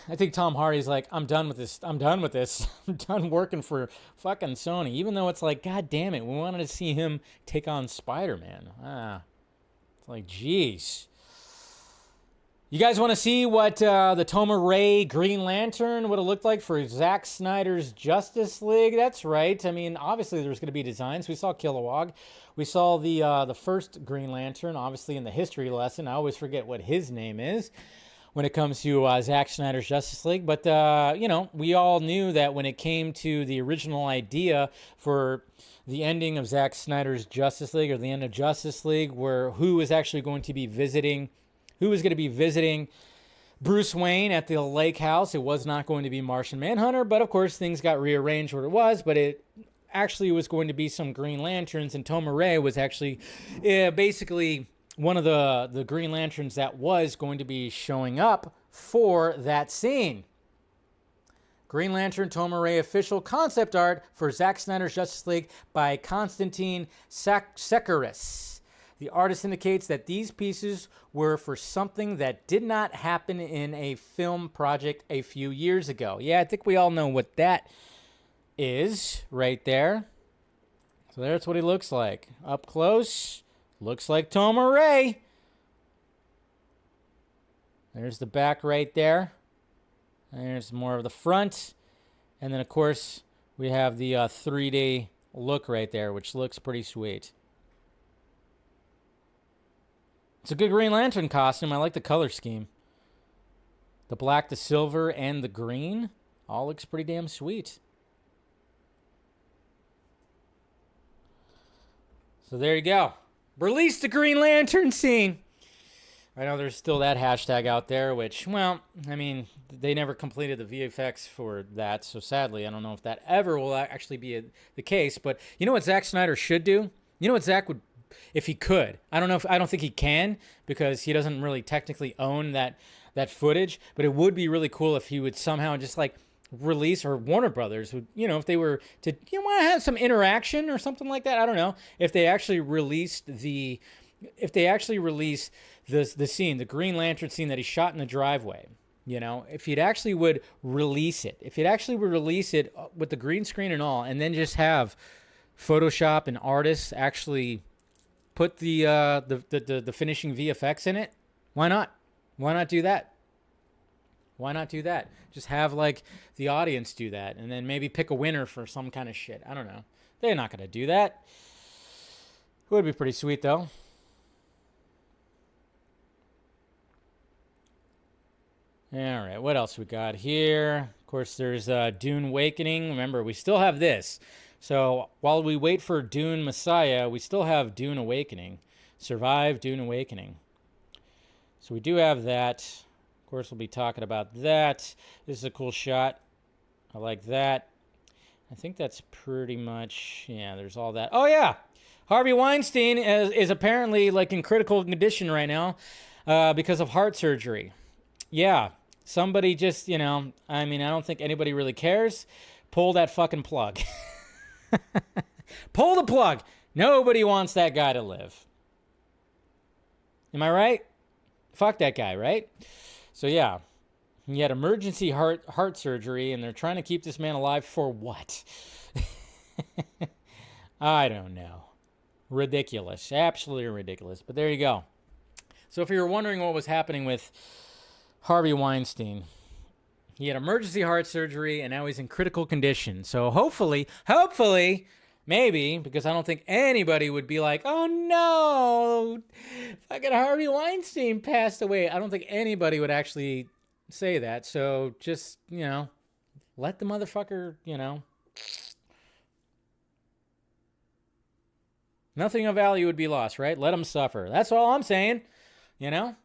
I think Tom Hardy's like, I'm done with this. I'm done working for fucking Sony. Even though it's like, God damn it, we wanted to see him take on Spider-Man. It's like, geez. You guys want to see what the Toma Ray Green Lantern would have looked like for Zack Snyder's Justice League? That's right. I mean, obviously there's going to be designs. We saw Kilowog. We saw the first Green Lantern, obviously, in the history lesson. I always forget what his name is when it comes to Zack Snyder's Justice League. But, you know, we all knew that when it came to the original idea for the ending of Zack Snyder's Justice League, or the end of Justice League, where who was going to be visiting Bruce Wayne at the lake house. It was not going to be Martian Manhunter, but of course things got rearranged what it was, but it actually was going to be some Green Lanterns, and Toma Ray was actually basically one of the Green Lanterns that was going to be showing up for that scene. Green Lantern Toma Ray official concept art for Zack Snyder's Justice League by Konstantin Sekaris. The artist indicates that these pieces were for something that did not happen in a film project a few years ago. Yeah, I think we all know what that is right there. So that's what he looks like. Up close, looks like Toma Ray. There's the back right there. And there's more of the front. And then, of course, we have the 3D look right there, which looks pretty sweet. It's a good Green Lantern costume. I like the color scheme. The black, the silver, and the green all looks pretty damn sweet. So there you go. Release the Green Lantern scene. I know there's still that hashtag out there, which, well, I mean, they never completed the VFX for that, so sadly, I don't know if that ever will actually be the case. But you know what Zack Snyder should do? You know what Zack would, if he could? I don't think he can, because he doesn't really technically own that footage. But it would be really cool if he would somehow just like release, or Warner Brothers would, you know, if they were to, you want to have some interaction or something like that. I don't know if they actually released the scene, the Green Lantern scene that he shot in the driveway, you know, if he'd actually would release it, with the green screen and all, and then just have Photoshop and artists actually put the finishing VFX in it, why not? Why not do that? Why not do that? Just have like the audience do that, and then maybe pick a winner for some kind of shit. I don't know. They're not going to do that. It would be pretty sweet though. All right, what else we got here? Of course, there's Dune Awakening. Remember, we still have this. So while we wait for Dune Messiah, we still have Dune Awakening. Survive Dune Awakening. So we do have that. Of course, we'll be talking about that. This is a cool shot. I like that. I think that's pretty much, yeah, there's all that. Oh, yeah. Harvey Weinstein is apparently like in critical condition right now because of heart surgery. Yeah, somebody just, you know, I mean, I don't think anybody really cares. Pull that fucking plug. Pull the plug. Nobody wants that guy to live. Am I right? Fuck that guy, right? So, yeah, he had emergency heart surgery, and they're trying to keep this man alive for what? I don't know. Ridiculous. Absolutely ridiculous. But there you go. So if you were wondering what was happening with Harvey Weinstein, he had emergency heart surgery, and now he's in critical condition. So hopefully, maybe, because I don't think anybody would be like, oh no, fucking Harvey Weinstein passed away. I don't think anybody would actually say that. So just, you know, let the motherfucker, you know. Nothing of value would be lost, right? Let him suffer. That's all I'm saying, you know.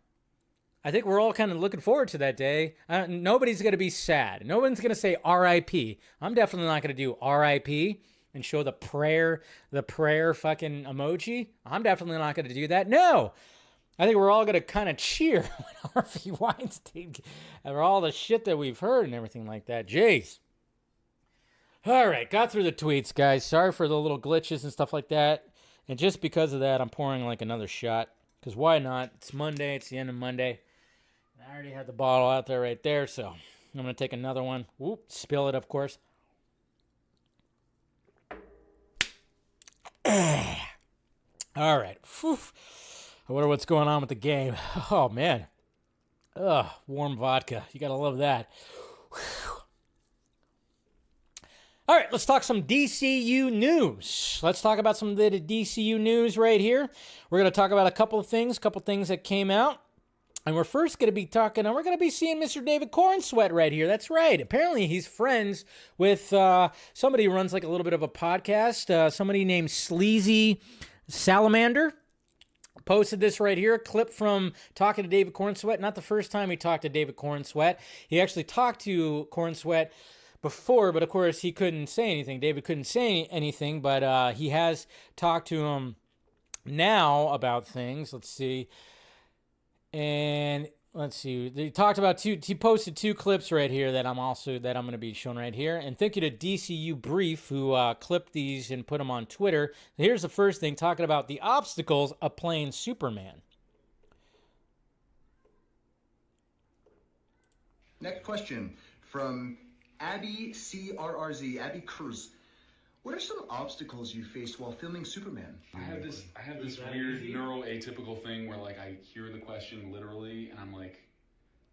I think we're all kind of looking forward to that day. Nobody's going to be sad. No one's going to say R.I.P. I'm definitely not going to do R.I.P. and show the prayer fucking emoji. I'm definitely not going to do that. No. I think we're all going to kind of cheer when Harvey Weinstein, for all the shit that we've heard and everything like that. Jeez. All right. Got through the tweets, guys. Sorry for the little glitches and stuff like that. And just because of that, I'm pouring like another shot. Because why not? It's Monday. It's the end of Monday. I already had the bottle out there right there, so I'm going to take another one. Whoop, spill it, of course. All right. Whew. I wonder what's going on with the game. Oh, man. Ugh, warm vodka. You got to love that. Whew. All right, let's talk some DCU news. Let's talk about some of the DCU news right here. We're going to talk about a couple of things that came out. And we're first going to be talking, and we're going to be seeing Mr. David Corenswet right here. That's right. Apparently, he's friends with somebody who runs like a little bit of a podcast. Somebody named Sleazy Salamander posted this right here, a clip from talking to David Corenswet. Not the first time he talked to David Corenswet. He actually talked to Corenswet before, but of course, he couldn't say anything. David couldn't say anything, but he has talked to him now about things. Let's see. And let's see. He talked about he posted two clips right here that I'm going to be showing right here. And thank you to DCU Brief who clipped these and put them on Twitter. Here's the first thing, talking about the obstacles of playing Superman. Next question from Abby CRRZ, Abby Cruz. What are some obstacles you faced while filming Superman? I have this weird neuroatypical thing where like I hear the question literally and I'm like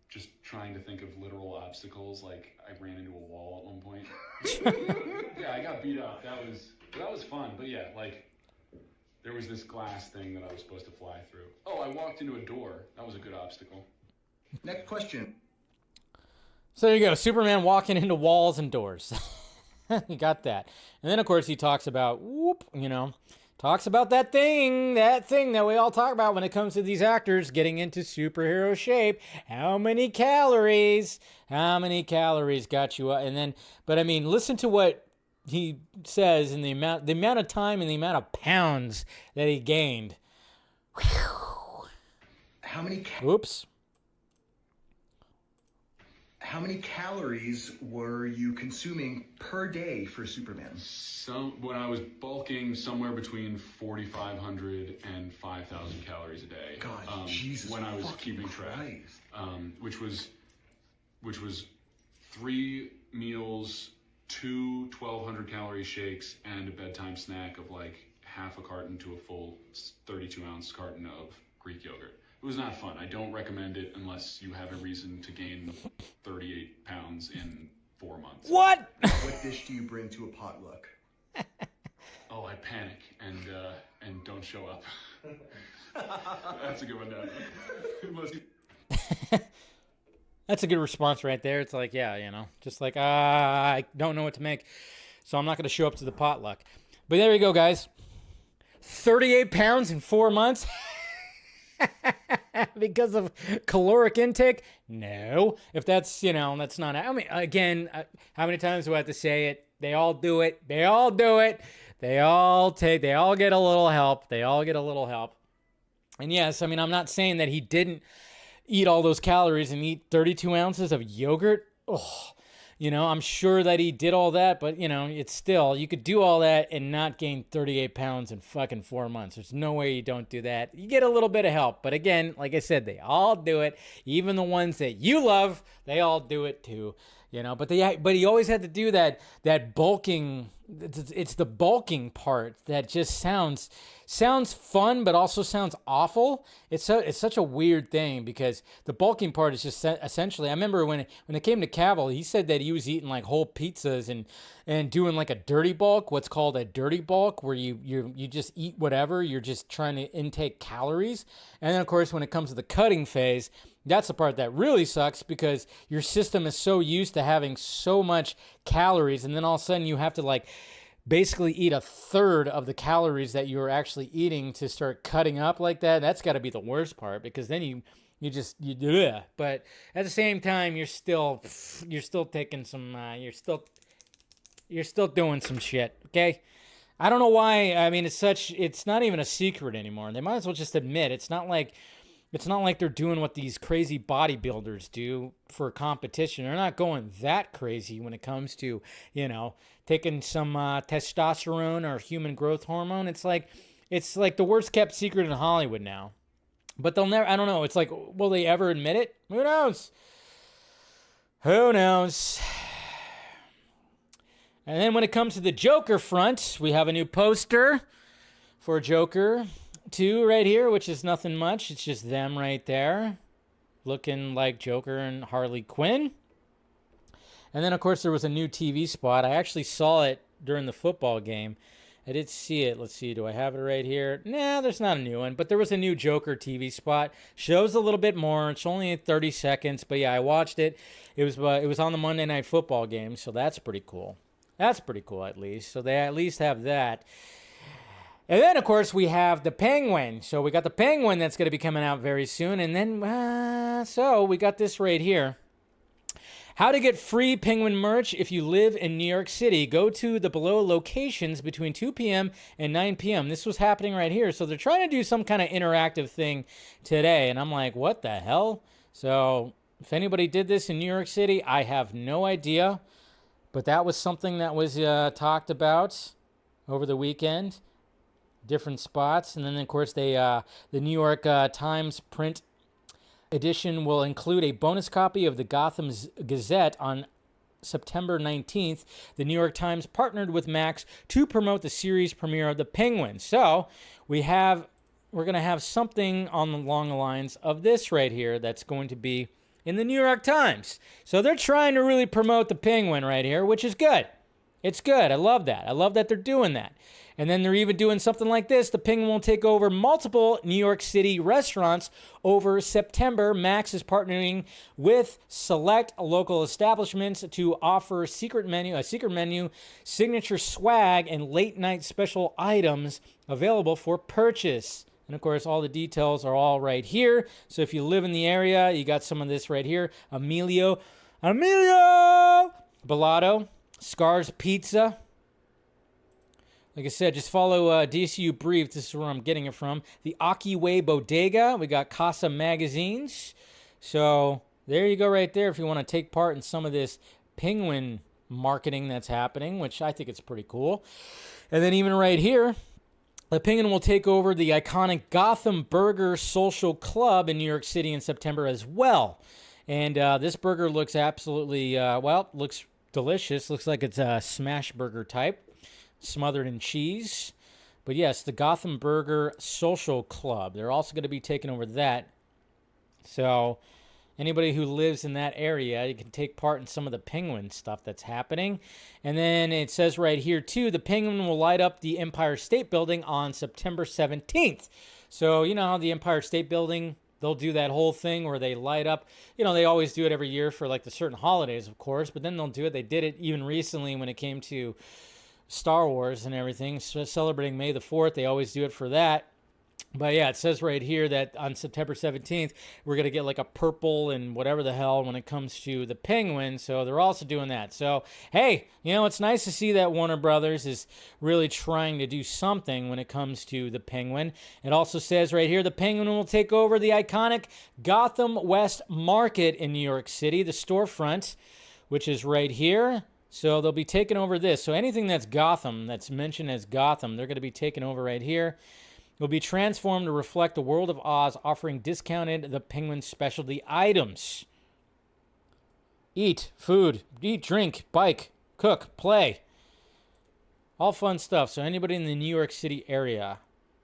just trying to think of literal obstacles. Like I ran into a wall at one point. Yeah, I got beat up. That was But that was fun. But yeah, like, there was this glass thing that I was supposed to fly through. Oh, I walked into a door. That was a good obstacle. Next question. So there you go. Superman walking into walls and doors. You got that. And then, of course, he talks about, talks about that thing that we all talk about when it comes to these actors getting into superhero shape. How many calories got you? And then, but I mean, listen to what he says in the amount of time and the amount of pounds that he gained. How many How many calories were you consuming per day for Superman? When I was bulking, somewhere between 4,500 and 5,000 calories a day. God, Jesus. When I was keeping track, which was 3 meals, 2 1,200 calorie shakes, and a bedtime snack of like half a carton to a full 32-ounce carton of Greek yogurt. It was not fun. I don't recommend it unless you have a reason to gain 38 pounds in 4 months. What? What dish do you bring to a potluck? Oh, I panic and don't show up. That's a good one. That's a good response right there. It's like, yeah, just like, I don't know what to make, so I'm not going to show up to the potluck. But there you go, guys. 38 pounds in 4 months. Because of caloric intake? No. If that's, that's not, I mean, again, how many times do I have to say it? They all do it. They all do it. They all get a little help. And yes, I mean, I'm not saying that he didn't eat all those calories and eat 32 ounces of yogurt. Oh, I'm sure that he did all that, but, it's still, you could do all that and not gain 38 pounds in fucking 4 months. There's no way you don't do that. You get a little bit of help. But again, like I said, they all do it. Even the ones that you love, they all do it too. But he always had to do that bulking. It's the bulking part that just sounds fun, but also sounds awful. It's such a weird thing because the bulking part is just essentially. I remember when it came to Calle, he said that he was eating like whole pizzas and doing like a dirty bulk, what's called a dirty bulk, where you just eat whatever. You're just trying to intake calories, and then of course when it comes to the cutting phase. That's the part that really sucks because your system is so used to having so much calories, and then all of a sudden you have to like basically eat a third of the calories that you're actually eating to start cutting up like that. That's got to be the worst part because then you do it. But at the same time, you're still taking some. You're still doing some shit. Okay. I don't know why. I mean, it's not even a secret anymore. They might as well just admit it's not like they're doing what these crazy bodybuilders do for competition. They're not going that crazy when it comes to, taking some testosterone or human growth hormone. It's like the worst kept secret in Hollywood now. But they'll never, I don't know. It's like, will they ever admit it? Who knows? Who knows? And then when it comes to the Joker front, we have a new poster for Joker 2 right here, which is nothing much. It's just them right there looking like Joker and Harley Quinn. And then, of course, there was a new TV spot. I actually saw it during the football game. I did see it. Let's see. Do I have it right here? Nah, there's not a new one. But there was a new Joker TV spot. Shows a little bit more. It's only 30 seconds. But, yeah, I watched it. It was on the Monday Night Football game, so that's pretty cool. That's pretty cool, at least. So they at least have that. And then, of course, we have the Penguin. So we got the Penguin that's going to be coming out very soon. And then, so we got this right here. How to get free Penguin merch if you live in New York City. Go to the below locations between 2 p.m. and 9 p.m. This was happening right here. So they're trying to do some kind of interactive thing today. And I'm like, what the hell? So if anybody did this in New York City, I have no idea. But that was something that was talked about over the weekend. Different spots. And then, of course, the New York Times print edition will include a bonus copy of the Gotham Gazette on September 19th. The New York Times partnered with Max to promote the series premiere of The Penguin. So we're going to have something along the lines of this right here that's going to be in the New York Times. So they're trying to really promote The Penguin right here, which is good. It's good. I love that. I love that they're doing that. And then they're even doing something like this. The Penguin will take over multiple New York City restaurants over September. Max is partnering with select local establishments to offer a secret menu, signature swag, and late night special items available for purchase. And of course, all the details are all right here. So if you live in the area, you got some of this right here. Emilio Bellato, Scars Pizza. Like I said, just follow DCU Brief. This is where I'm getting it from. The Akiway Bodega. We got Casa Magazines. So there you go right there if you want to take part in some of this Penguin marketing that's happening, which I think it's pretty cool. And then even right here, the Penguin will take over the iconic Gotham Burger Social Club in New York City in September as well. And this burger looks absolutely, looks delicious. Looks like it's a smash burger type, smothered in cheese. But yes, the Gotham Burger Social Club. They're also going to be taking over that. So anybody who lives in that area, you can take part in some of the Penguin stuff that's happening. And then it says right here, too, the Penguin will light up the Empire State Building on September 17th. So, you know how the Empire State Building, they'll do that whole thing where they light up. You know, they always do it every year for like the certain holidays, of course. But then they'll do it. They did it even recently when it came to Star Wars and everything. So celebrating May the 4th, they always do it for that. But yeah, it says right here that on September 17th, we're going to get like a purple and whatever the hell when it comes to the Penguin. So they're also doing that. So, hey, you know, it's nice to see that Warner Brothers is really trying to do something when it comes to the Penguin. It also says right here, the Penguin will take over the iconic Gotham West Market in New York City, the storefront, which is right here. So they'll be taking over this. So anything that's Gotham, that's mentioned as Gotham, they're going to be taking over right here. Will be transformed to reflect the world of Oz, offering discounted the Penguin specialty items. Eat, drink, bike, cook, play. All fun stuff. So anybody in the New York City area,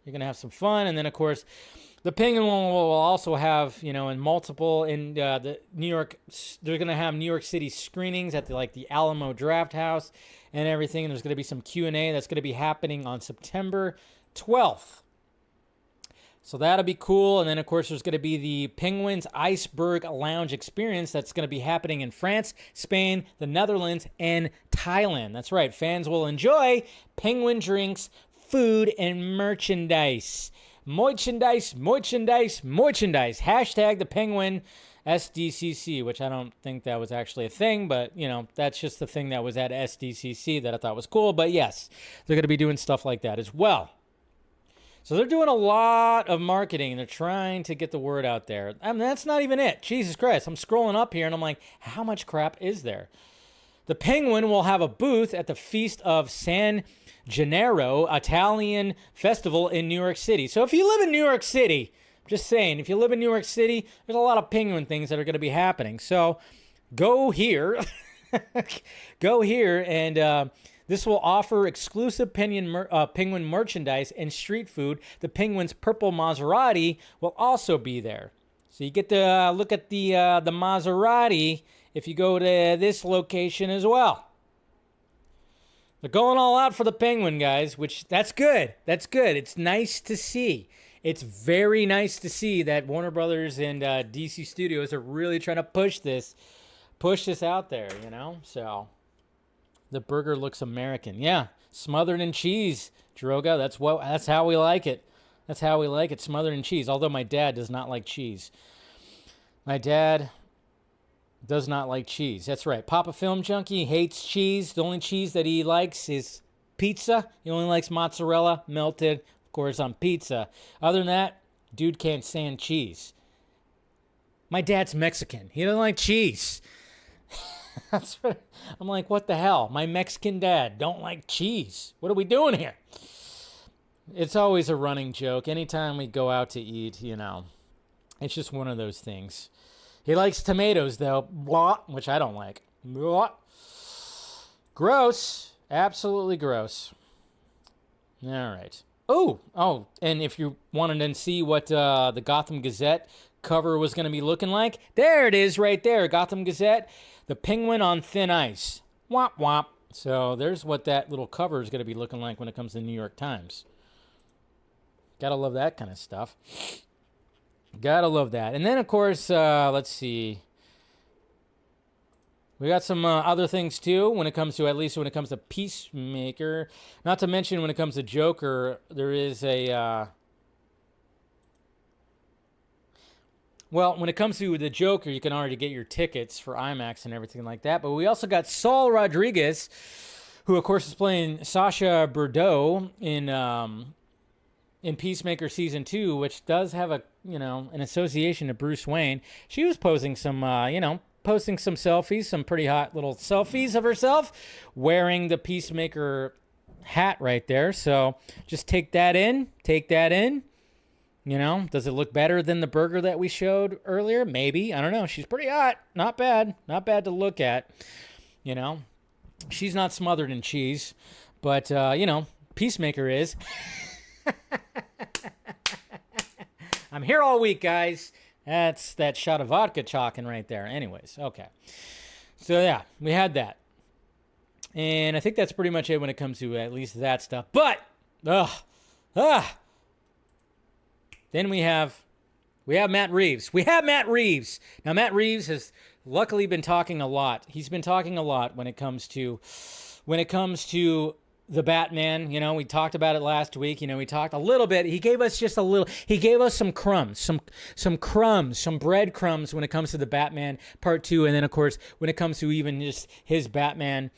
you're going to have some fun. And then, of course, the Penguin will also have, you know, the New York, they're going to have New York City screenings at the Alamo Draft House and everything. And there's going to be some Q&A that's going to be happening on September 12th. So that'll be cool. And then, of course, there's going to be the Penguins Iceberg Lounge experience that's going to be happening in France, Spain, the Netherlands, and Thailand. That's right. Fans will enjoy Penguin drinks, food, and merchandise. Merchandise. Hashtag the Penguin SDCC, which I don't think that was actually a thing, but, you know, that's just the thing that was at SDCC that I thought was cool. But, yes, they're going to be doing stuff like that as well. So they're doing a lot of marketing. They're trying to get the word out there. I mean, that's not even it. Jesus Christ. I'm scrolling up here, and I'm like, how much crap is there? The Penguin will have a booth at the Feast of San Gennaro Italian Festival in New York City. So if you live in New York City, I'm just saying, if you live in New York City, there's a lot of Penguin things that are going to be happening. So go here. Go here, and this will offer exclusive Penguin merchandise and street food. The Penguin's purple Maserati will also be there. So you get to look at the Maserati if you go to this location as well. They're going all out for the Penguin, guys, which that's good. That's good. It's nice to see. It's very nice to see that Warner Brothers and DC Studios are really trying to push this out there, you know? So the burger looks American. Yeah, smothered in cheese, Droga. That's how we like it. That's how we like it, smothered in cheese. Although my dad does not like cheese. My dad does not like cheese. That's right. Papa Film Junkie hates cheese. The only cheese that he likes is pizza. He only likes mozzarella melted, of course, on pizza. Other than that, dude can't stand cheese. My dad's Mexican. He doesn't like cheese. That's what I'm like, what the hell? My Mexican dad don't like cheese. What are we doing here? It's always a running joke. Anytime we go out to eat, you know, it's just one of those things. He likes tomatoes, though, which I don't like. Gross. Absolutely gross. All right. Oh, and if you wanted to see what the Gotham Gazette cover was going to be looking like, there it is right there, Gotham Gazette. The Penguin on Thin Ice. Womp womp. So there's what that little cover is going to be looking like when it comes to the New York Times. Gotta love that kind of stuff. Gotta love that. And then, of course, let's see. We got some other things, too, when it comes to Peacemaker. Not to mention when it comes to Joker, there is a... Well, when it comes to the Joker, you can already get your tickets for IMAX and everything like that. But we also got Saul Rodriguez, who, of course, is playing Sasha Bordeaux in Peacemaker Season 2, which does have an association to Bruce Wayne. She was posting some, posting some selfies, some pretty hot little selfies of herself wearing the Peacemaker hat right there. So just take that in. Does it look better than the burger that we showed earlier? Maybe. I don't know. She's pretty hot. Not bad. Not bad to look at. She's not smothered in cheese. But, Peacemaker is. I'm here all week, guys. That's that shot of vodka talking right there. Anyways, okay. So, yeah, we had that. And I think that's pretty much it when it comes to at least that stuff. But, then we have Matt Reeves. We have Matt Reeves. Now, Matt Reeves has luckily been talking a lot. He's been talking a lot when it comes to the Batman. We talked about it last week. We talked a little bit. He gave us just a little. He gave us some crumbs, some breadcrumbs when it comes to the Batman Part 2, and then of course when it comes to even just his Batman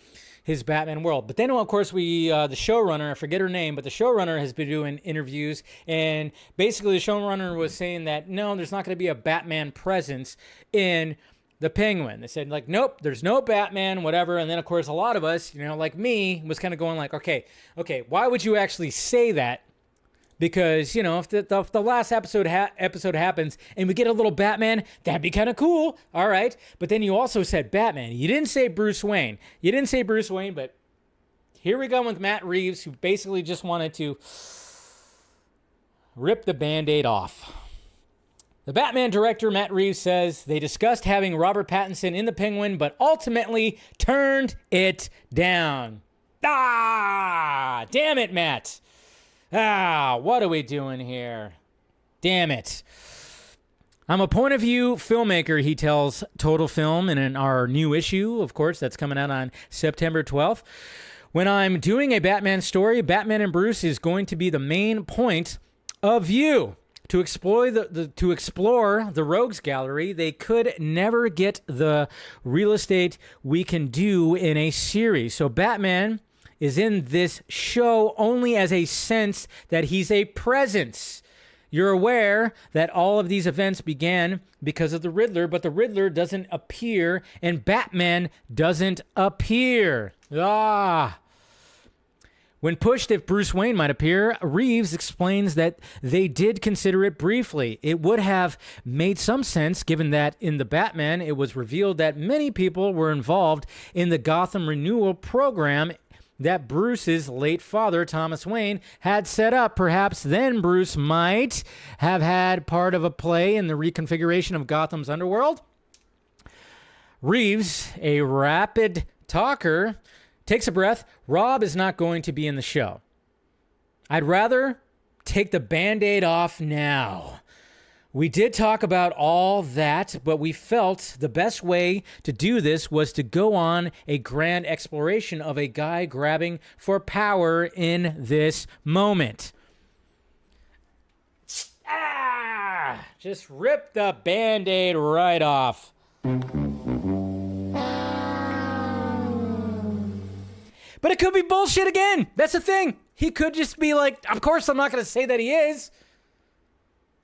world. But then, of course, the showrunner, I forget her name, but the showrunner has been doing interviews, and basically the showrunner was saying that, no, there's not going to be a Batman presence in the Penguin. They said, like, nope, there's no Batman, whatever. And then, of course, a lot of us, like me, was kind of going like, okay, why would you actually say that? Because, if the last episode happens and we get a little Batman, that'd be kind of cool. All right. But then you also said Batman. You didn't say Bruce Wayne. But here we go with Matt Reeves, who basically just wanted to rip the Band-Aid off. The Batman director, Matt Reeves, says they discussed having Robert Pattinson in the Penguin, but ultimately turned it down. Damn it, Matt. What are we doing here? Damn it. I'm a point of view filmmaker, he tells Total Film in our new issue, of course, that's coming out on September 12th. When I'm doing a Batman story, Batman and Bruce is going to be the main point of view. To explore the Rogues Gallery, they could never get the real estate we can do in a series. So Batman is in this show only as a sense that he's a presence. You're aware that all of these events began because of the Riddler, but the Riddler doesn't appear and Batman doesn't appear. When pushed if Bruce Wayne might appear, Reeves explains that they did consider it briefly. It would have made some sense given that in the Batman, it was revealed that many people were involved in the Gotham renewal program that Bruce's late father, Thomas Wayne, had set up. Perhaps then Bruce might have had part of a play in the reconfiguration of Gotham's underworld. Reeves, a rapid talker, takes a breath. Rob is not going to be in the show. I'd rather take the Band-Aid off now. We did talk about all that, but we felt the best way to do this was to go on a grand exploration of a guy grabbing for power in this moment. Just rip the Band-Aid right off. But it could be bullshit again. That's the thing. He could just be like, of course I'm not going to say that he is.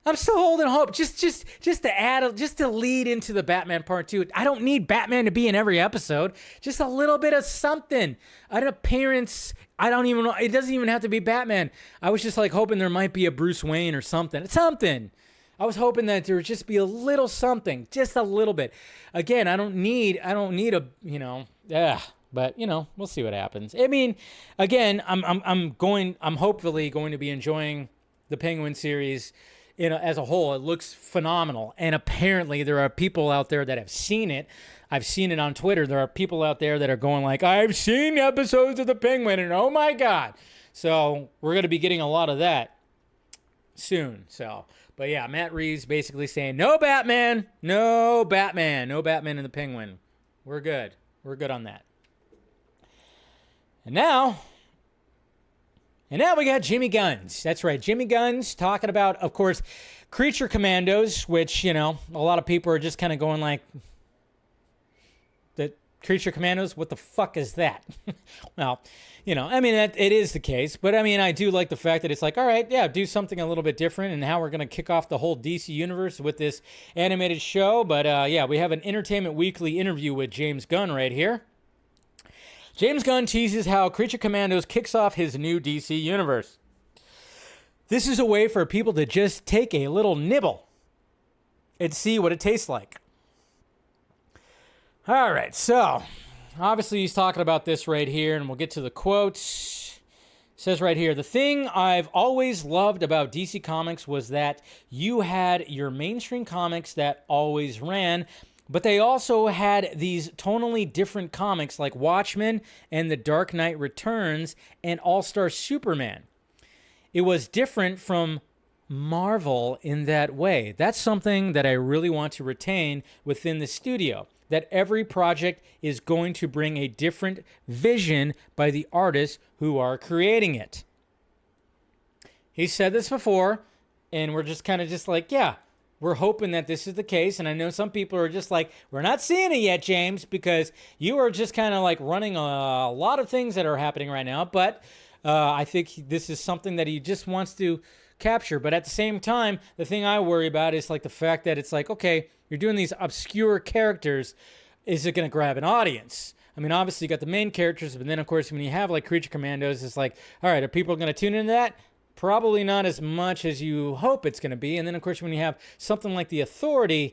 I'm still holding hope. Just to lead into the Batman Part 2. I don't need Batman to be in every episode. Just a little bit of something. An appearance. I don't even know. It doesn't even have to be Batman. I was just like hoping there might be a Bruce Wayne or something. Something. I was hoping that there would just be a little something. Just a little bit. Again, I don't need a, but we'll see what happens. I mean, again, I'm hopefully going to be enjoying the Penguin series as a whole, it looks phenomenal. And apparently there are people out there that have seen it. I've seen it on Twitter. There are people out there that are going like, I've seen episodes of The Penguin, and oh my God. So we're going to be getting a lot of that soon. So, but yeah, Matt Reeves basically saying, no Batman, no Batman, no Batman and the Penguin. We're good. We're good on that. And now we got Jimmy Guns. That's right, Jimmy Guns talking about, of course, Creature Commandos, which, a lot of people are just kind of going like, the Creature Commandos, what the fuck is that? Well, it is the case. But, I do like the fact that it's like, all right, yeah, do something a little bit different, and how we're going to kick off the whole DC universe with this animated show. But, yeah, we have an Entertainment Weekly interview with James Gunn right here. James Gunn teases how Creature Commandos kicks off his new DC universe. This is a way for people to just take a little nibble and see what it tastes like. All right, so obviously he's talking about this right here, and we'll get to the quotes. It says right here, the thing I've always loved about DC Comics was that you had your mainstream comics that always ran, but they also had these tonally different comics like Watchmen and The Dark Knight Returns and All-Star Superman. It was different from Marvel in that way. That's something that I really want to retain within the studio, that every project is going to bring a different vision by the artists who are creating it. He said this before, and we're just kind of just like, yeah, we're hoping that this is the case. And I know some people are just like, we're not seeing it yet, James, because you are just kind of like running a lot of things that are happening right now. But I think this is something that he just wants to capture. But at the same time, the thing I worry about is like the fact that it's like, okay, you're doing these obscure characters. Is it going to grab an audience? Obviously you got the main characters, but then of course when you have like Creature Commandos, it's like, all right, are people going to tune into that? Probably not as much as you hope it's going to be. And then, of course, when you have something like The Authority,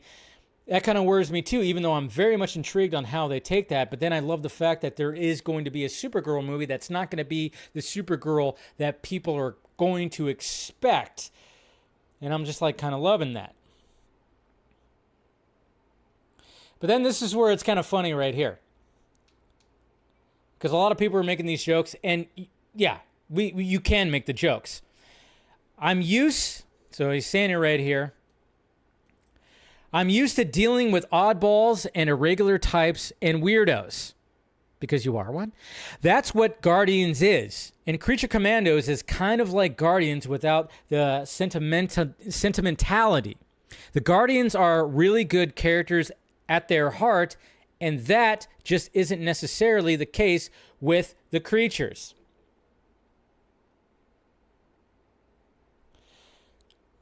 that kind of worries me too, even though I'm very much intrigued on how they take that. But then I love the fact that there is going to be a Supergirl movie that's not going to be the Supergirl that people are going to expect. And I'm just like kind of loving that. But then this is where it's kind of funny right here. Because a lot of people are making these jokes. And yeah, you can make the jokes. So he's saying it right here. I'm used to dealing with oddballs and irregular types and weirdos. Because you are one. That's what Guardians is. And Creature Commandos is kind of like Guardians without the sentimentality. The Guardians are really good characters at their heart, and that just isn't necessarily the case with the creatures.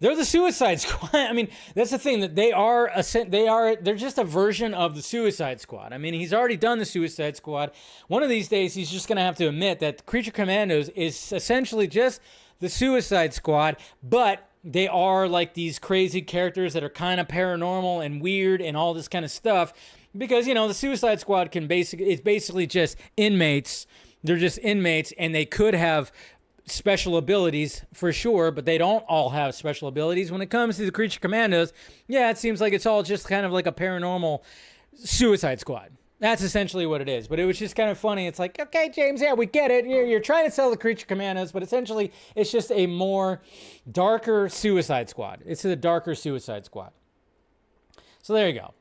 They're the Suicide Squad. That's the thing, that they're just a version of the Suicide Squad. He's already done the Suicide Squad. One of these days, he's just going to have to admit that Creature Commandos is essentially just the Suicide Squad, but they are like these crazy characters that are kind of paranormal and weird and all this kind of stuff. Because, the Suicide Squad it's basically just inmates. They're just inmates, and they could have special abilities for sure, but they don't all have special abilities. When it comes to the Creature Commandos, yeah, it seems like it's all just kind of like a paranormal Suicide Squad. That's essentially what it is. But it was just kind of funny. It's like, okay, James, yeah, we get it. You're trying to sell the Creature Commandos, but essentially it's just a more darker Suicide Squad. It's a darker Suicide Squad. So there you go.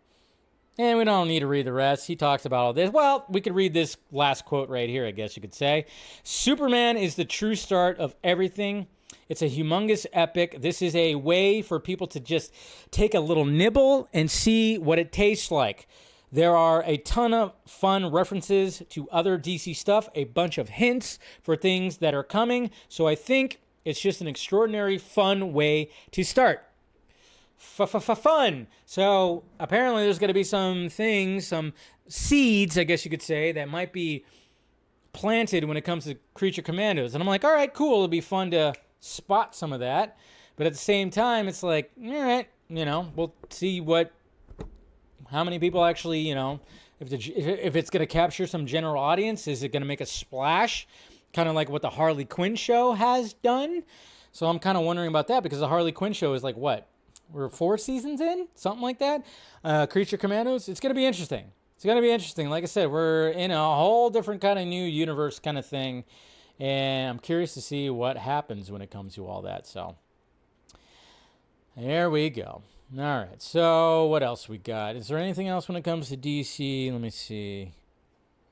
And we don't need to read the rest. He talks about all this. Well, we could read this last quote right here, I guess you could say. Superman is the true start of everything. It's a humongous epic. This is a way for people to just take a little nibble and see what it tastes like. There are a ton of fun references to other DC stuff, a bunch of hints for things that are coming. So I think it's just an extraordinary, fun way to start. Fun. So apparently there's going to be some things, some seeds, I guess you could say, that might be planted when it comes to Creature Commandos. And I'm like, all right, cool. It'll be fun to spot some of that. But at the same time, it's like, all right, we'll see how many people actually, if it's going to capture some general audience. Is it going to make a splash? Kind of like what the Harley Quinn show has done. So I'm kind of wondering about that because the Harley Quinn show is like, what? We're 4 seasons in? Something like that? Creature Commandos? It's going to be interesting. It's going to be interesting. Like I said, we're in a whole different kind of new universe kind of thing. And I'm curious to see what happens when it comes to all that. So there we go. All right. So what else we got? Is there anything else when it comes to DC? Let me see.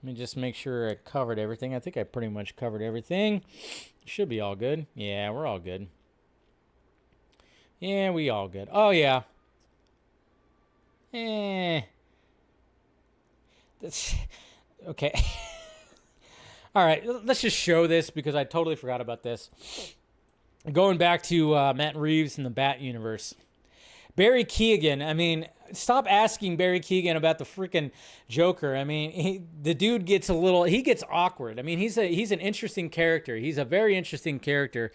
Let me just make sure I covered everything. I think I pretty much covered everything. Should be all good. Yeah, we're all good. Yeah, we all good. Oh, yeah. That's okay. All right, let's just show this because I totally forgot about this. Going back to Matt Reeves in the Bat universe. Barry Keoghan, I mean, stop asking Barry Keoghan about the freaking Joker. I mean, the dude gets he gets awkward. I mean, he's an interesting character. He's a very interesting character.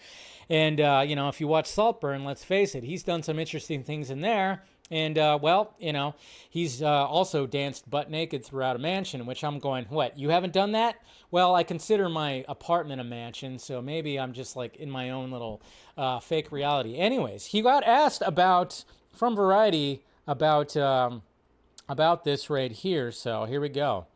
And, you know, if you watch Saltburn, let's face it, he's done some interesting things in there. And, well, you know, he's also danced butt naked throughout a mansion, which I'm going, what, you haven't done that? Well, I consider my apartment a mansion, so maybe I'm just like in my own little fake reality. Anyways, he got asked from Variety about this right here, so here we go.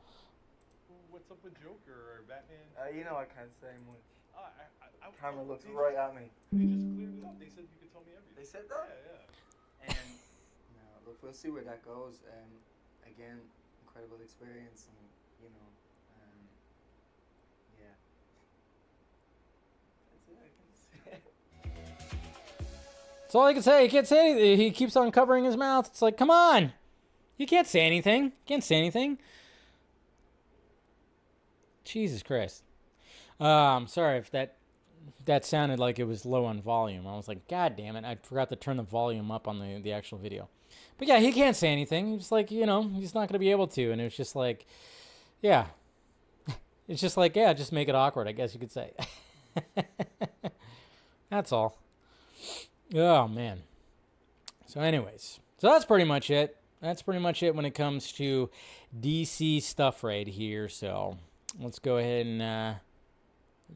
What's up with Joker or Batman? You know I can't say much. I Camera looks right at me. They just cleared it up. They said you could tell me everything. They said that? Yeah. And look, we'll see where that goes. Again, incredible experience, and you know, yeah. That's it. I can say. That's all I can say. He can't say anything. He keeps on covering his mouth. It's like, come on. You can't say anything. You can't say anything. Jesus Christ. Sorry if that sounded like it was low on volume. I was like, God damn it. I forgot to turn the volume up on the actual video. But yeah, he can't say anything. He's like, you know, he's not going to be able to. And it was just like, yeah. It's just like, yeah, just make it awkward, I guess you could say. That's all. Oh, man. So anyways, so that's pretty much it. That's pretty much it when it comes to DC stuff right here. So let's go ahead and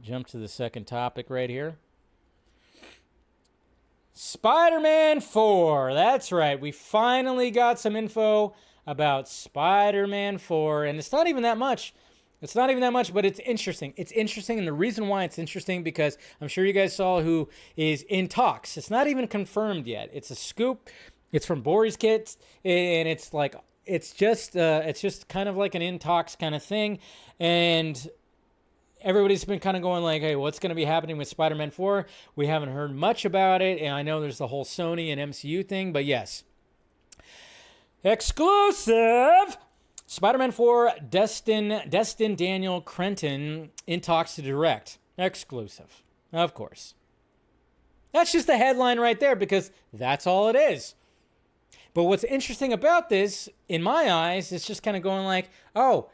jump to the second topic right here. Spider-Man 4. That's right. We finally got some info about Spider-Man 4. And it's not even that much. It's not even that much, but it's interesting. It's interesting, and the reason why it's interesting, because I'm sure you guys saw who is in talks. It's not even confirmed yet. It's a scoop. It's from Boris Kits, and it's like it's just kind of like an in talks kind of thing, and everybody's been kind of going like, hey, what's going to be happening with Spider-Man 4? We haven't heard much about it, and I know there's the whole Sony and MCU thing, but yes. Exclusive! Spider-Man 4, Destin Daniel Cretton in talks to direct. Exclusive. Of course. That's just the headline right there because that's all it is. But what's interesting about this, in my eyes, is just kind of going like, oh,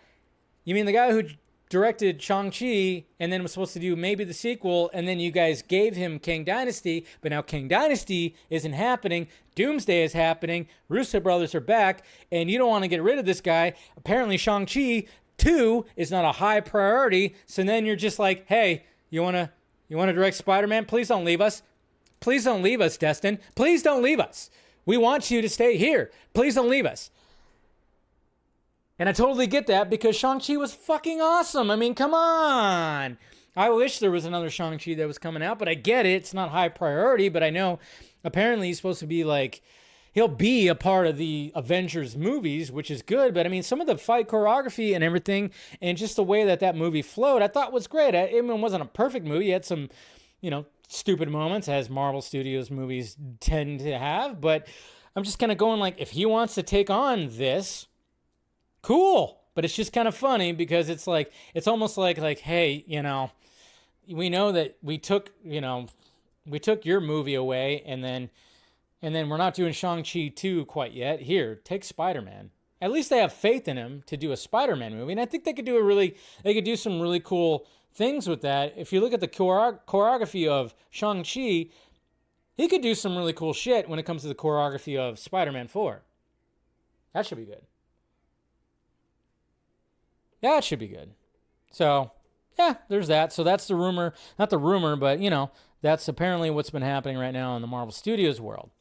you mean the guy who directed Shang-Chi and then was supposed to do maybe the sequel, and then you guys gave him Kang Dynasty, but now Kang Dynasty isn't happening, Doomsday is happening, Russo brothers are back, and you don't want to get rid of this guy. Apparently Shang-Chi 2 is not a high priority, so then you're just like, hey, you want to direct Spider-Man? Please don't leave us. Please don't leave us, Destin. Please don't leave us. We want you to stay here. Please don't leave us. And I totally get that because Shang-Chi was fucking awesome. I mean, come on. I wish there was another Shang-Chi that was coming out, but I get it. It's not high priority, but I know apparently he's supposed to be like, he'll be a part of the Avengers movies, which is good. But I mean, some of the fight choreography and everything and just the way that movie flowed, I thought was great. I mean, it wasn't a perfect movie. It had some, you know, stupid moments as Marvel Studios movies tend to have. But I'm just kind of going like, if he wants to take on this, cool. But it's just kind of funny because it's like, it's almost like, hey, you know, we know that we took your movie away and then we're not doing Shang-Chi 2 quite yet. Here, take Spider-Man. At least they have faith in him to do a Spider-Man movie. And I think they could do some really cool things with that. If you look at the choreography of Shang-Chi, he could do some really cool shit when it comes to the choreography of Spider-Man 4. That should be good. That should be good. So, yeah, there's that. So that's the rumor, not the rumor, but that's apparently what's been happening right now in the Marvel Studios world.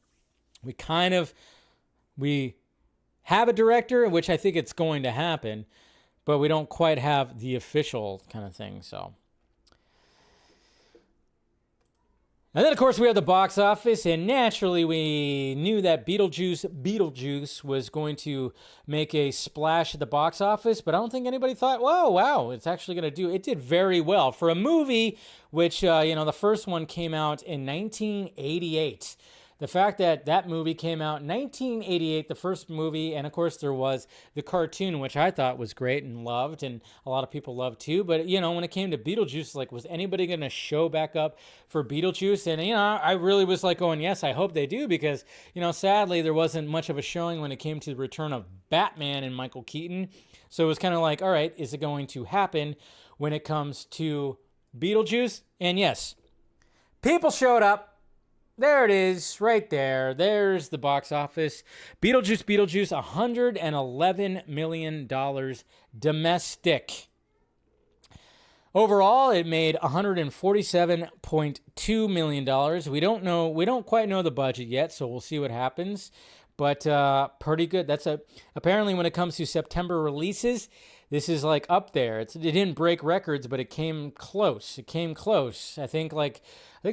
We have a director, which I think it's going to happen, but we don't quite have the official kind of thing. So, and then of course we have the box office, and naturally we knew that Beetlejuice was going to make a splash at the box office, but I don't think anybody thought, whoa, wow, it's actually going to do. It did very well for a movie which the first one came out in 1988. The fact that that movie came out in 1988, the first movie, and of course there was the cartoon, which I thought was great and loved, and a lot of people loved too. But, when it came to Beetlejuice, like, was anybody going to show back up for Beetlejuice? And, I really was like going, yes, I hope they do, because, sadly there wasn't much of a showing when it came to the return of Batman and Michael Keaton. So it was kind of like, all right, is it going to happen when it comes to Beetlejuice? And yes, people showed up. There it is, right there. There's the box office. Beetlejuice, $111 million domestic. Overall, it made $147.2 million. We don't quite know the budget yet, so we'll see what happens. But pretty good. Apparently when it comes to September releases, this is like up there. It didn't break records, but it came close. I think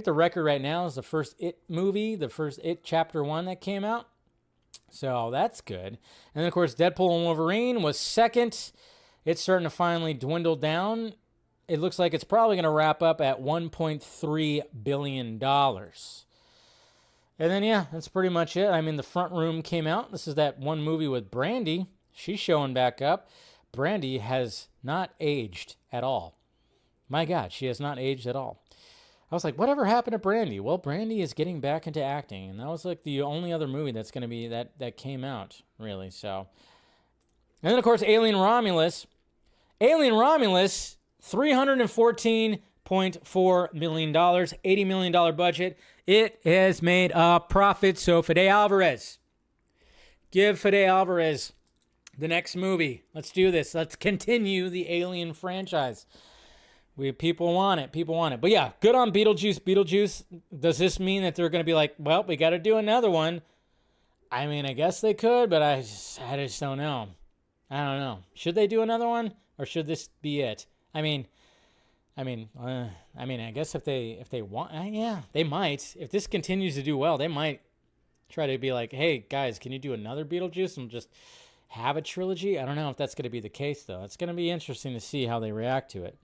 the record right now is the first It movie, the first It Chapter 1 that came out. So that's good. And then, of course, Deadpool and Wolverine was second. It's starting to finally dwindle down. It looks like it's probably going to wrap up at $1.3 billion. And then, yeah, that's pretty much it. I mean, The Front Room came out. This is that one movie with Brandy. She's showing back up. Brandy has not aged at all. My God, she has not aged at all. I was like, whatever happened to Brandy? Well, Brandy is getting back into acting, and that was like the only other movie that's going to be that came out, really. So, and then of course, Alien Romulus, $314.4 million, $80 million budget. It has made a profit. So Fede Alvarez, give Fede Alvarez the next movie. Let's do this. Let's continue the Alien franchise. People want it. But yeah, good on Beetlejuice. Does this mean that they're going to be like, well, we got to do another one? I mean, I guess they could, but I just don't know. I don't know. Should they do another one, or should this be it? I mean, I guess if they want, yeah, they might. If this continues to do well, they might try to be like, hey guys, can you do another Beetlejuice and just have a trilogy? I don't know if that's going to be the case though. It's going to be interesting to see how they react to it.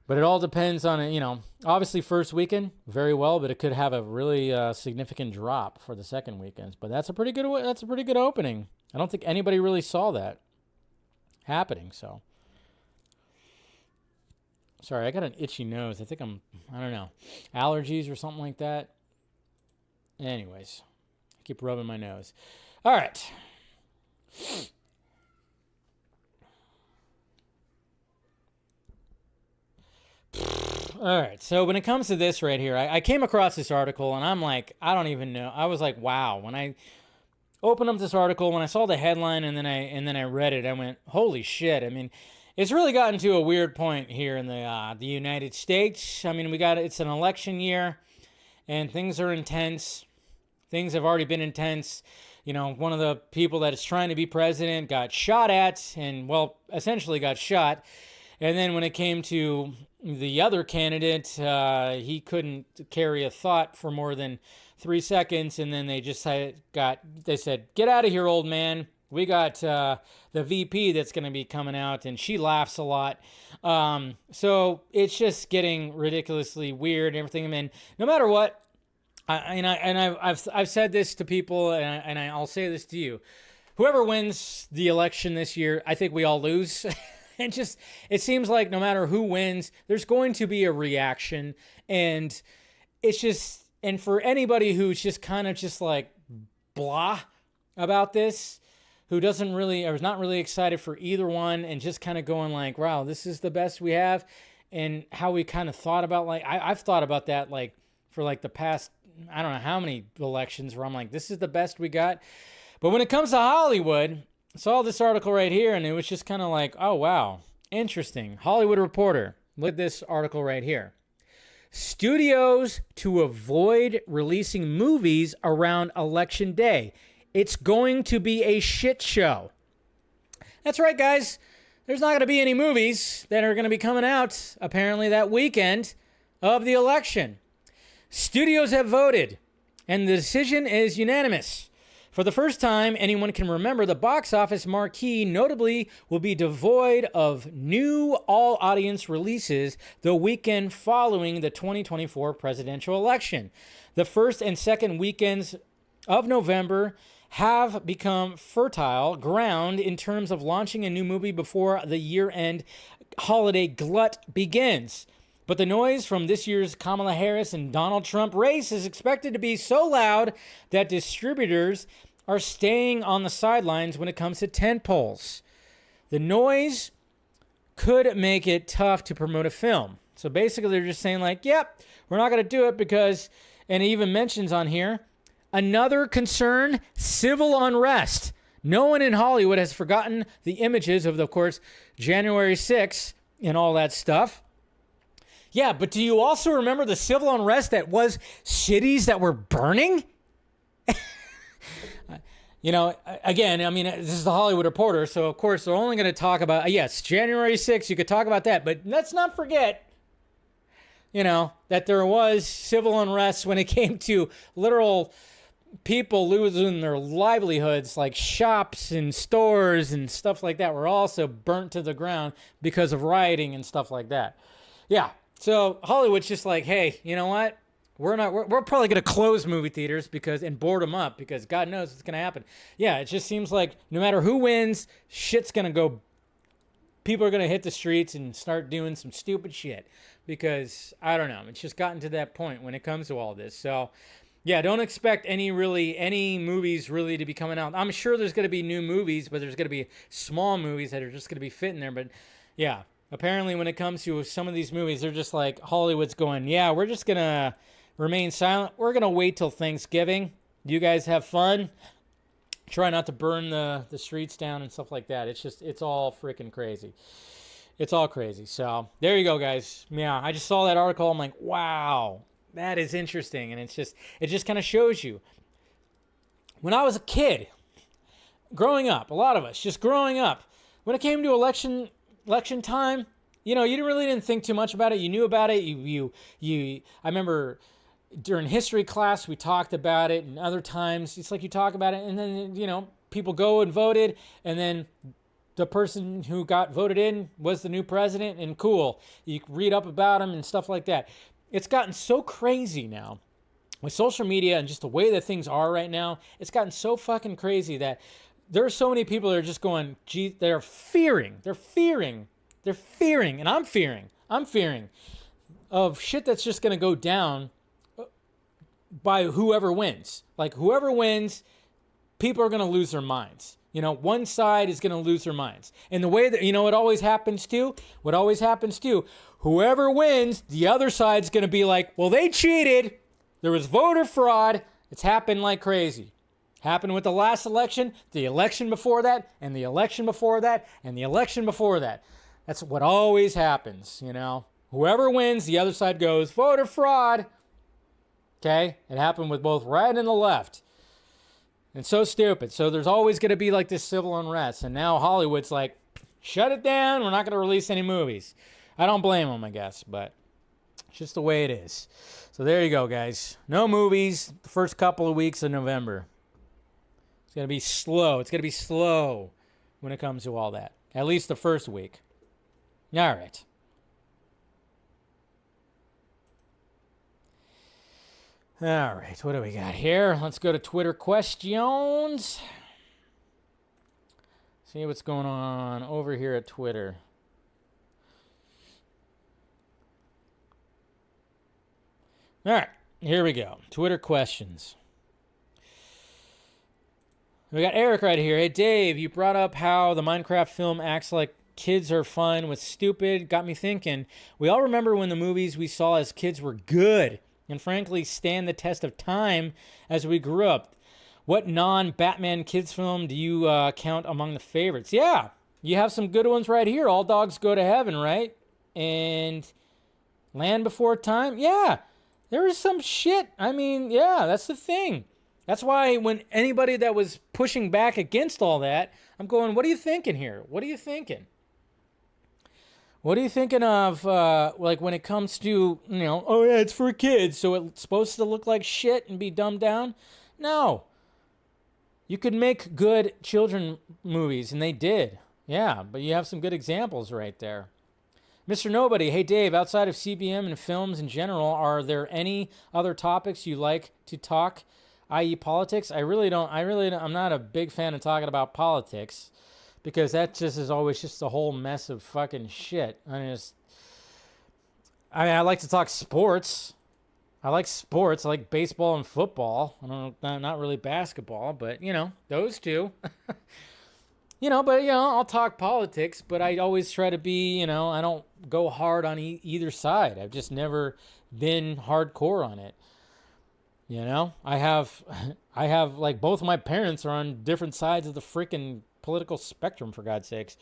But it all depends on it, obviously first weekend, very well, but it could have a really significant drop for the second weekend. But that's a pretty good opening. I don't think anybody really saw that happening, so. Sorry, I got an itchy nose. I don't know, allergies or something like that. Anyways, I keep rubbing my nose. All right. All right, so when it comes to this right here, I came across this article, and I'm like, I don't even know. I was like, wow. When I opened up this article, when I saw the headline, and then I read it, I went, holy shit. I mean, it's really gotten to a weird point here in the United States. I mean, it's an election year, and things are intense. Things have already been intense. One of the people that is trying to be president got shot at, and, well, essentially got shot. And then when it came to the other candidate, he couldn't carry a thought for more than 3 seconds, and then they said, get out of here, old man. We got the VP that's going to be coming out, and she laughs a lot. So it's just getting ridiculously weird and everything. And no matter what, I've said this to people, and I'll say this to you. Whoever wins the election this year, I think we all lose. And it seems like no matter who wins, there's going to be a reaction. And and for anybody who's just kind of just like blah about this, who doesn't really, or is not really excited for either one, and just kind of going like, wow, this is the best we have. And how we kind of thought about, like, I've thought about that, like, for like the past, I don't know how many elections, where I'm like, this is the best we got. But when it comes to Hollywood, I saw this article right here, and it was just kind of like, oh, wow. Interesting. Hollywood Reporter. Look at this article right here. Studios to avoid releasing movies around Election Day. It's going to be a shit show. That's right, guys. There's not going to be any movies that are going to be coming out, apparently, that weekend of the election. Studios have voted, and the decision is unanimous. For the first time anyone can remember, the box office marquee notably will be devoid of new all-audience releases the weekend following the 2024 presidential election. The first and second weekends of November have become fertile ground in terms of launching a new movie before the year-end holiday glut begins. But the noise from this year's Kamala Harris and Donald Trump race is expected to be so loud that distributors are staying on the sidelines when it comes to tentpoles. The noise could make it tough to promote a film. So basically they're just saying like, yep, we're not going to do it because, and it even mentions on here, another concern, civil unrest. No one in Hollywood has forgotten the images of course, January 6th and all that stuff. Yeah, but do you also remember the civil unrest that was cities that were burning? You know, again, I mean, this is the Hollywood Reporter, so of course they're only going to talk about, yes, January 6th, you could talk about that, but let's not forget, you know, that there was civil unrest when it came to literal people losing their livelihoods, like shops and stores and stuff like that were also burnt to the ground because of rioting and stuff like that. Yeah. So Hollywood's just like, hey, you know what? We're probably going to close movie theaters and board them up because God knows what's going to happen. Yeah, it just seems like no matter who wins, shit's going to go. People are going to hit the streets and start doing some stupid shit because, I don't know, it's just gotten to that point when it comes to all this. So, yeah, don't expect any movies really to be coming out. I'm sure there's going to be new movies, but there's going to be small movies that are just going to be fitting there. But, yeah. Apparently, when it comes to some of these movies, they're just like, Hollywood's going, yeah, we're just going to remain silent. We're going to wait till Thanksgiving. You guys have fun. Try not to burn the streets down and stuff like that. It's all freaking crazy. It's all crazy. So, there you go, guys. Yeah, I just saw that article. I'm like, wow, that is interesting. And it just kind of shows you. When I was a kid, growing up, a lot of us, just growing up, when it came to election time, you know, you really didn't think too much about it. You knew about it. I remember during history class, we talked about it, and other times it's like you talk about it and then, you know, people go and voted, and then the person who got voted in was the new president, and cool. You read up about him and stuff like that. It's gotten so crazy now with social media and just the way that things are right now. It's gotten so fucking crazy that there are so many people that are just going, gee, they're fearing, and I'm fearing of shit that's just going to go down by whoever wins. Like, whoever wins, people are going to lose their minds. You know, one side is going to lose their minds. And the way that, you know, what always happens too, whoever wins, the other side's going to be like, well, they cheated. There was voter fraud. It's happened like crazy. Happened with the last election, the election before that, and the election before that, and the election before that. That's what always happens, you know. Whoever wins, the other side goes, voter fraud. Okay? It happened with both right and the left. And so stupid. So there's always going to be like this civil unrest. And now Hollywood's like, shut it down. We're not going to release any movies. I don't blame them, I guess, but it's just the way it is. So there you go, guys. No movies the first couple of weeks of November. It's going to be slow. It's going to be slow when it comes to all that. At least the first week. All right. All right. What do we got here? Let's go to Twitter questions. See what's going on over here at Twitter. All right. Here we go. Twitter questions. We got Eric right here. Hey, Dave, you brought up how the Minecraft film acts like kids are fun with stupid. Got me thinking. We all remember when the movies we saw as kids were good and frankly stand the test of time as we grew up. What non-Batman kids film do you count among the favorites? Yeah, You have some good ones right here. All Dogs Go to Heaven, right? And Land Before Time. Yeah, there was some shit. I mean, yeah, that's the thing. That's why when anybody that was pushing back against all that, I'm going, what are you thinking here? What are you thinking? What are you thinking of, like, when it comes to, oh, yeah, it's for kids, so it's supposed to look like shit and be dumbed down? No. You could make good children movies, and they did. Yeah, but you have some good examples right there. Mr. Nobody, hey, Dave, outside of CBM and films in general, are there any other topics you like to talk, i.e. politics? I'm not a big fan of talking about politics, because that just is always just a whole mess of fucking shit. I like to talk sports. I like sports. I like baseball and football. Not really basketball, but, those two. I'll talk politics, but I always try to be, I don't go hard on either side. I've just never been hardcore on it. I have like, both of my parents are on different sides of the freaking political spectrum, for God's sakes.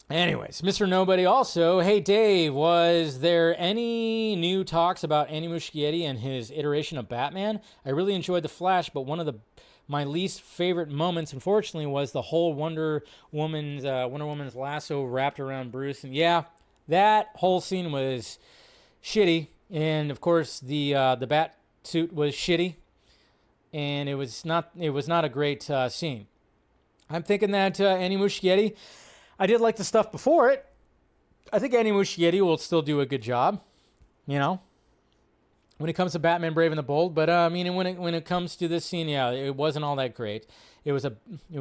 Anyways, Mr. Nobody also, hey Dave, was there any new talks about Andy Muschietti and his iteration of Batman? I really enjoyed The Flash, but one of my least favorite moments, unfortunately, was the whole Wonder Woman's lasso wrapped around Bruce. And yeah, that whole scene was shitty. And of course, the bat suit was shitty, and it was not a great scene. I'm thinking that Andy Muschietti, I did like the stuff before it. I think Andy Muschietti will still do a good job, when it comes to Batman Brave and the Bold. But when it comes to this scene, yeah, it wasn't all that great. It was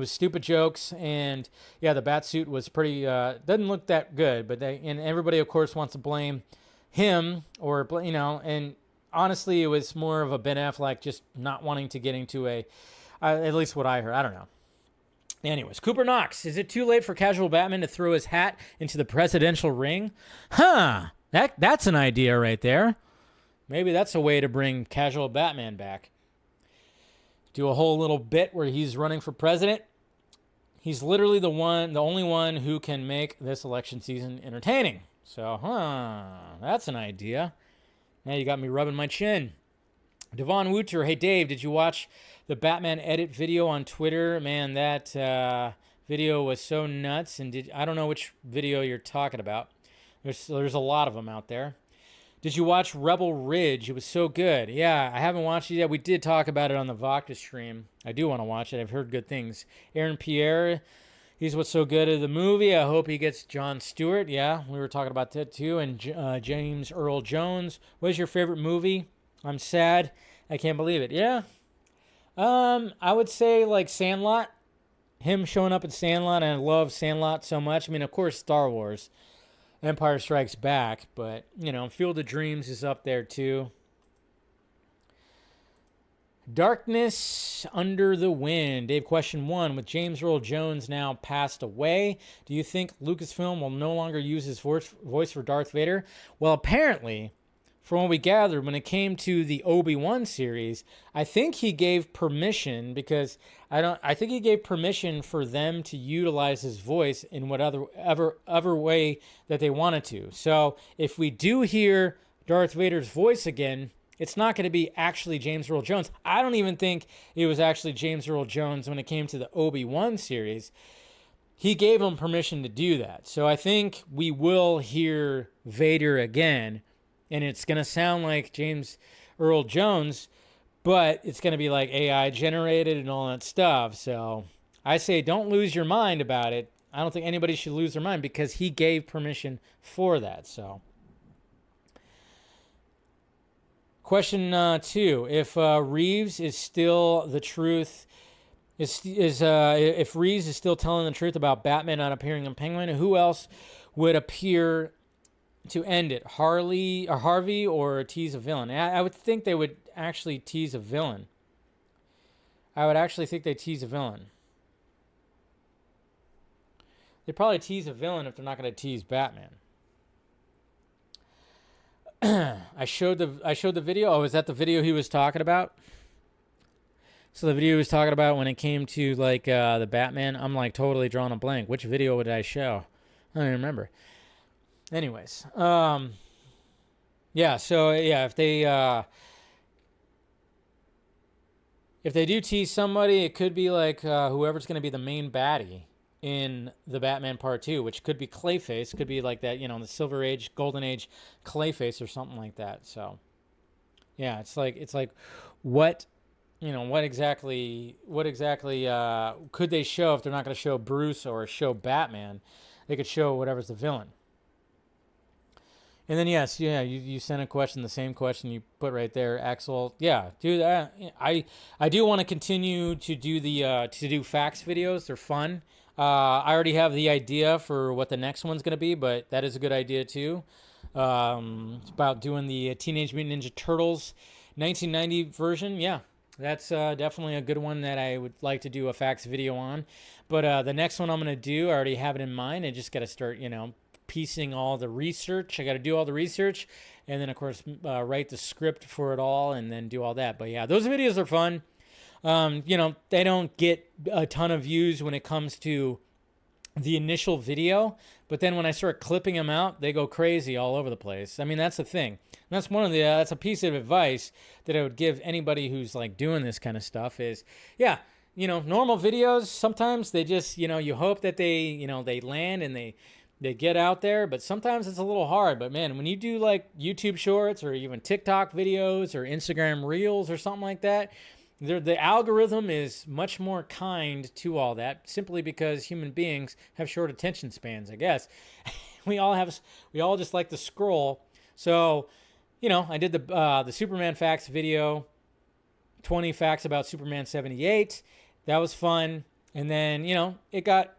stupid jokes, and yeah, the bat suit was pretty doesn't look that good. But and everybody, of course, wants to blame him, or and honestly, it was more of a Ben Affleck just not wanting to get into at least what I heard. I don't know. Anyways, Cooper Knox, is it too late for casual Batman to throw his hat into the presidential ring? That's an idea right there. Maybe that's a way to bring casual Batman back. Do a whole little bit where he's running for president. He's literally the only one who can make this election season entertaining. So, that's an idea. Now you got me rubbing my chin. Devon Wooter, hey Dave, did you watch the Batman edit video on Twitter? Man, that video was so nuts. And I don't know which video you're talking about. There's a lot of them out there. Did you watch Rebel Ridge? It was so good. Yeah, I haven't watched it yet. We did talk about it on the Vodka stream. I do want to watch it. I've heard good things. Aaron Pierre, he's what's so good of the movie. I hope he gets Jon Stewart. Yeah, we were talking about that too. And James Earl Jones. What is your favorite movie? I'm sad. I can't believe it. Yeah. I would say like Sandlot. Him showing up in Sandlot, and I love Sandlot so much. I mean, of course, Star Wars. Empire Strikes Back, but, Field of Dreams is up there too. Darkness Under the Wind. Dave, question 1. With James Earl Jones now passed away, do you think Lucasfilm will no longer use his voice for Darth Vader? Well, apparently, from what we gathered, when it came to the Obi-Wan series, I think he gave permission, because I think he gave permission for them to utilize his voice in whatever way that they wanted to. So if we do hear Darth Vader's voice again, it's not going to be actually James Earl Jones. I don't even think it was actually James Earl Jones when it came to the Obi-Wan series. He gave him permission to do that. So I think we will hear Vader again, and it's going to sound like James Earl Jones, but it's going to be like AI generated and all that stuff. So I say don't lose your mind about it. I don't think anybody should lose their mind, because he gave permission for that. So question 2. If Reeves is still the truth, if Reeves is still telling the truth about Batman not appearing in Penguin, who else would appear to end it? Harvey or tease a villain? I would think they would actually tease a villain. I would actually think they tease a villain. They probably tease a villain if they're not going to tease Batman. I showed the video. Oh, is that the video he was talking about? So the video he was talking about when it came to like the Batman, I'm like totally drawing a blank. Which video would I show? I don't even remember. Anyways, yeah. So yeah, if they do tease somebody, it could be like whoever's going to be the main baddie in the Batman Part 2, which could be Clayface, could be like that, you know, the Silver Age, Golden Age Clayface or something like that. So yeah, it's like what. You know, what exactly could they show if they're not going to show Bruce or show Batman? They could show whatever's the villain. And then, yes, yeah, you sent a question, the same question you put right there, Axel. Yeah, dude, I do want to continue to do to do facts videos. They're fun. I already have the idea for what the next one's going to be, but that is a good idea, too. It's about doing the Teenage Mutant Ninja Turtles 1990 version. Yeah. That's definitely a good one that I would like to do a facts video on. But the next one I'm going to do, I already have it in mind. I just got to start, you know, piecing all the research. I got to do all the research and then, of course, write the script for it all and then do all that. But, yeah, those videos are fun. You know, they don't get a ton of views when it comes to the initial video. But then when I start clipping them out, they go crazy all over the place. I mean, that's the thing. And that's one of the that's a piece of advice that I would give anybody who's like doing this kind of stuff is, yeah, you know, normal videos, sometimes they just, you know, you hope that they, you know, they land and they get out there, but sometimes it's a little hard. But man, when you do like YouTube shorts or even TikTok videos or Instagram Reels or something like that, the algorithm is much more kind to all that simply because human beings have short attention spans, I guess. we all just like to scroll. So, you know, I did the Superman facts video, 20 facts about Superman 78. That was fun. And then, you know, it got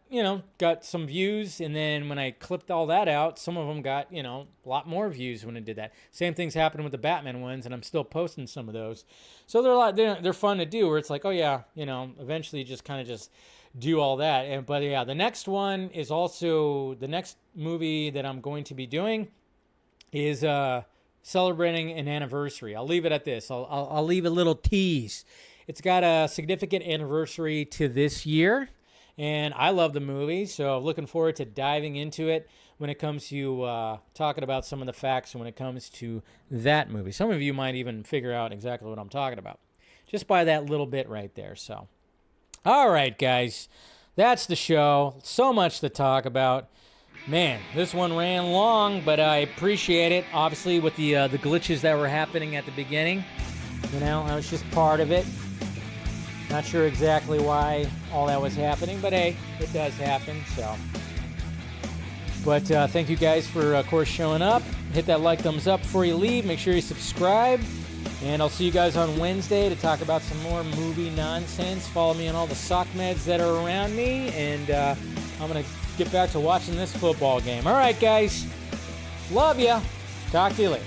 some views. And then when I clipped all that out, some of them got, you know, a lot more views when I did that. Same things happened with the Batman ones, and I'm still posting some of those. So they're fun to do where it's like, oh, yeah, you know, eventually just kind of just do all that. But, yeah, the next one is also the next movie that I'm going to be doing is celebrating an anniversary. I'll leave it at this. I'll leave a little tease. It's got a significant anniversary to this year, and I love the movie, so looking forward to diving into it when it comes to talking about some of the facts when it comes to that movie. Some of you might even figure out exactly what I'm talking about just by that little bit right there. So, all right, guys, that's the show. So much to talk about. Man, this one ran long, but I appreciate it. Obviously, with the glitches that were happening at the beginning, you know, I was just part of it. Not sure exactly why all that was happening, but hey, it does happen. So, but thank you guys for, of course, showing up. Hit that like, thumbs up before you leave. Make sure you subscribe, and I'll see you guys on Wednesday to talk about some more movie nonsense. Follow me on all the sock meds that are around me, and I'm gonna get back to watching this football game. All right, guys, love ya. Talk to you later.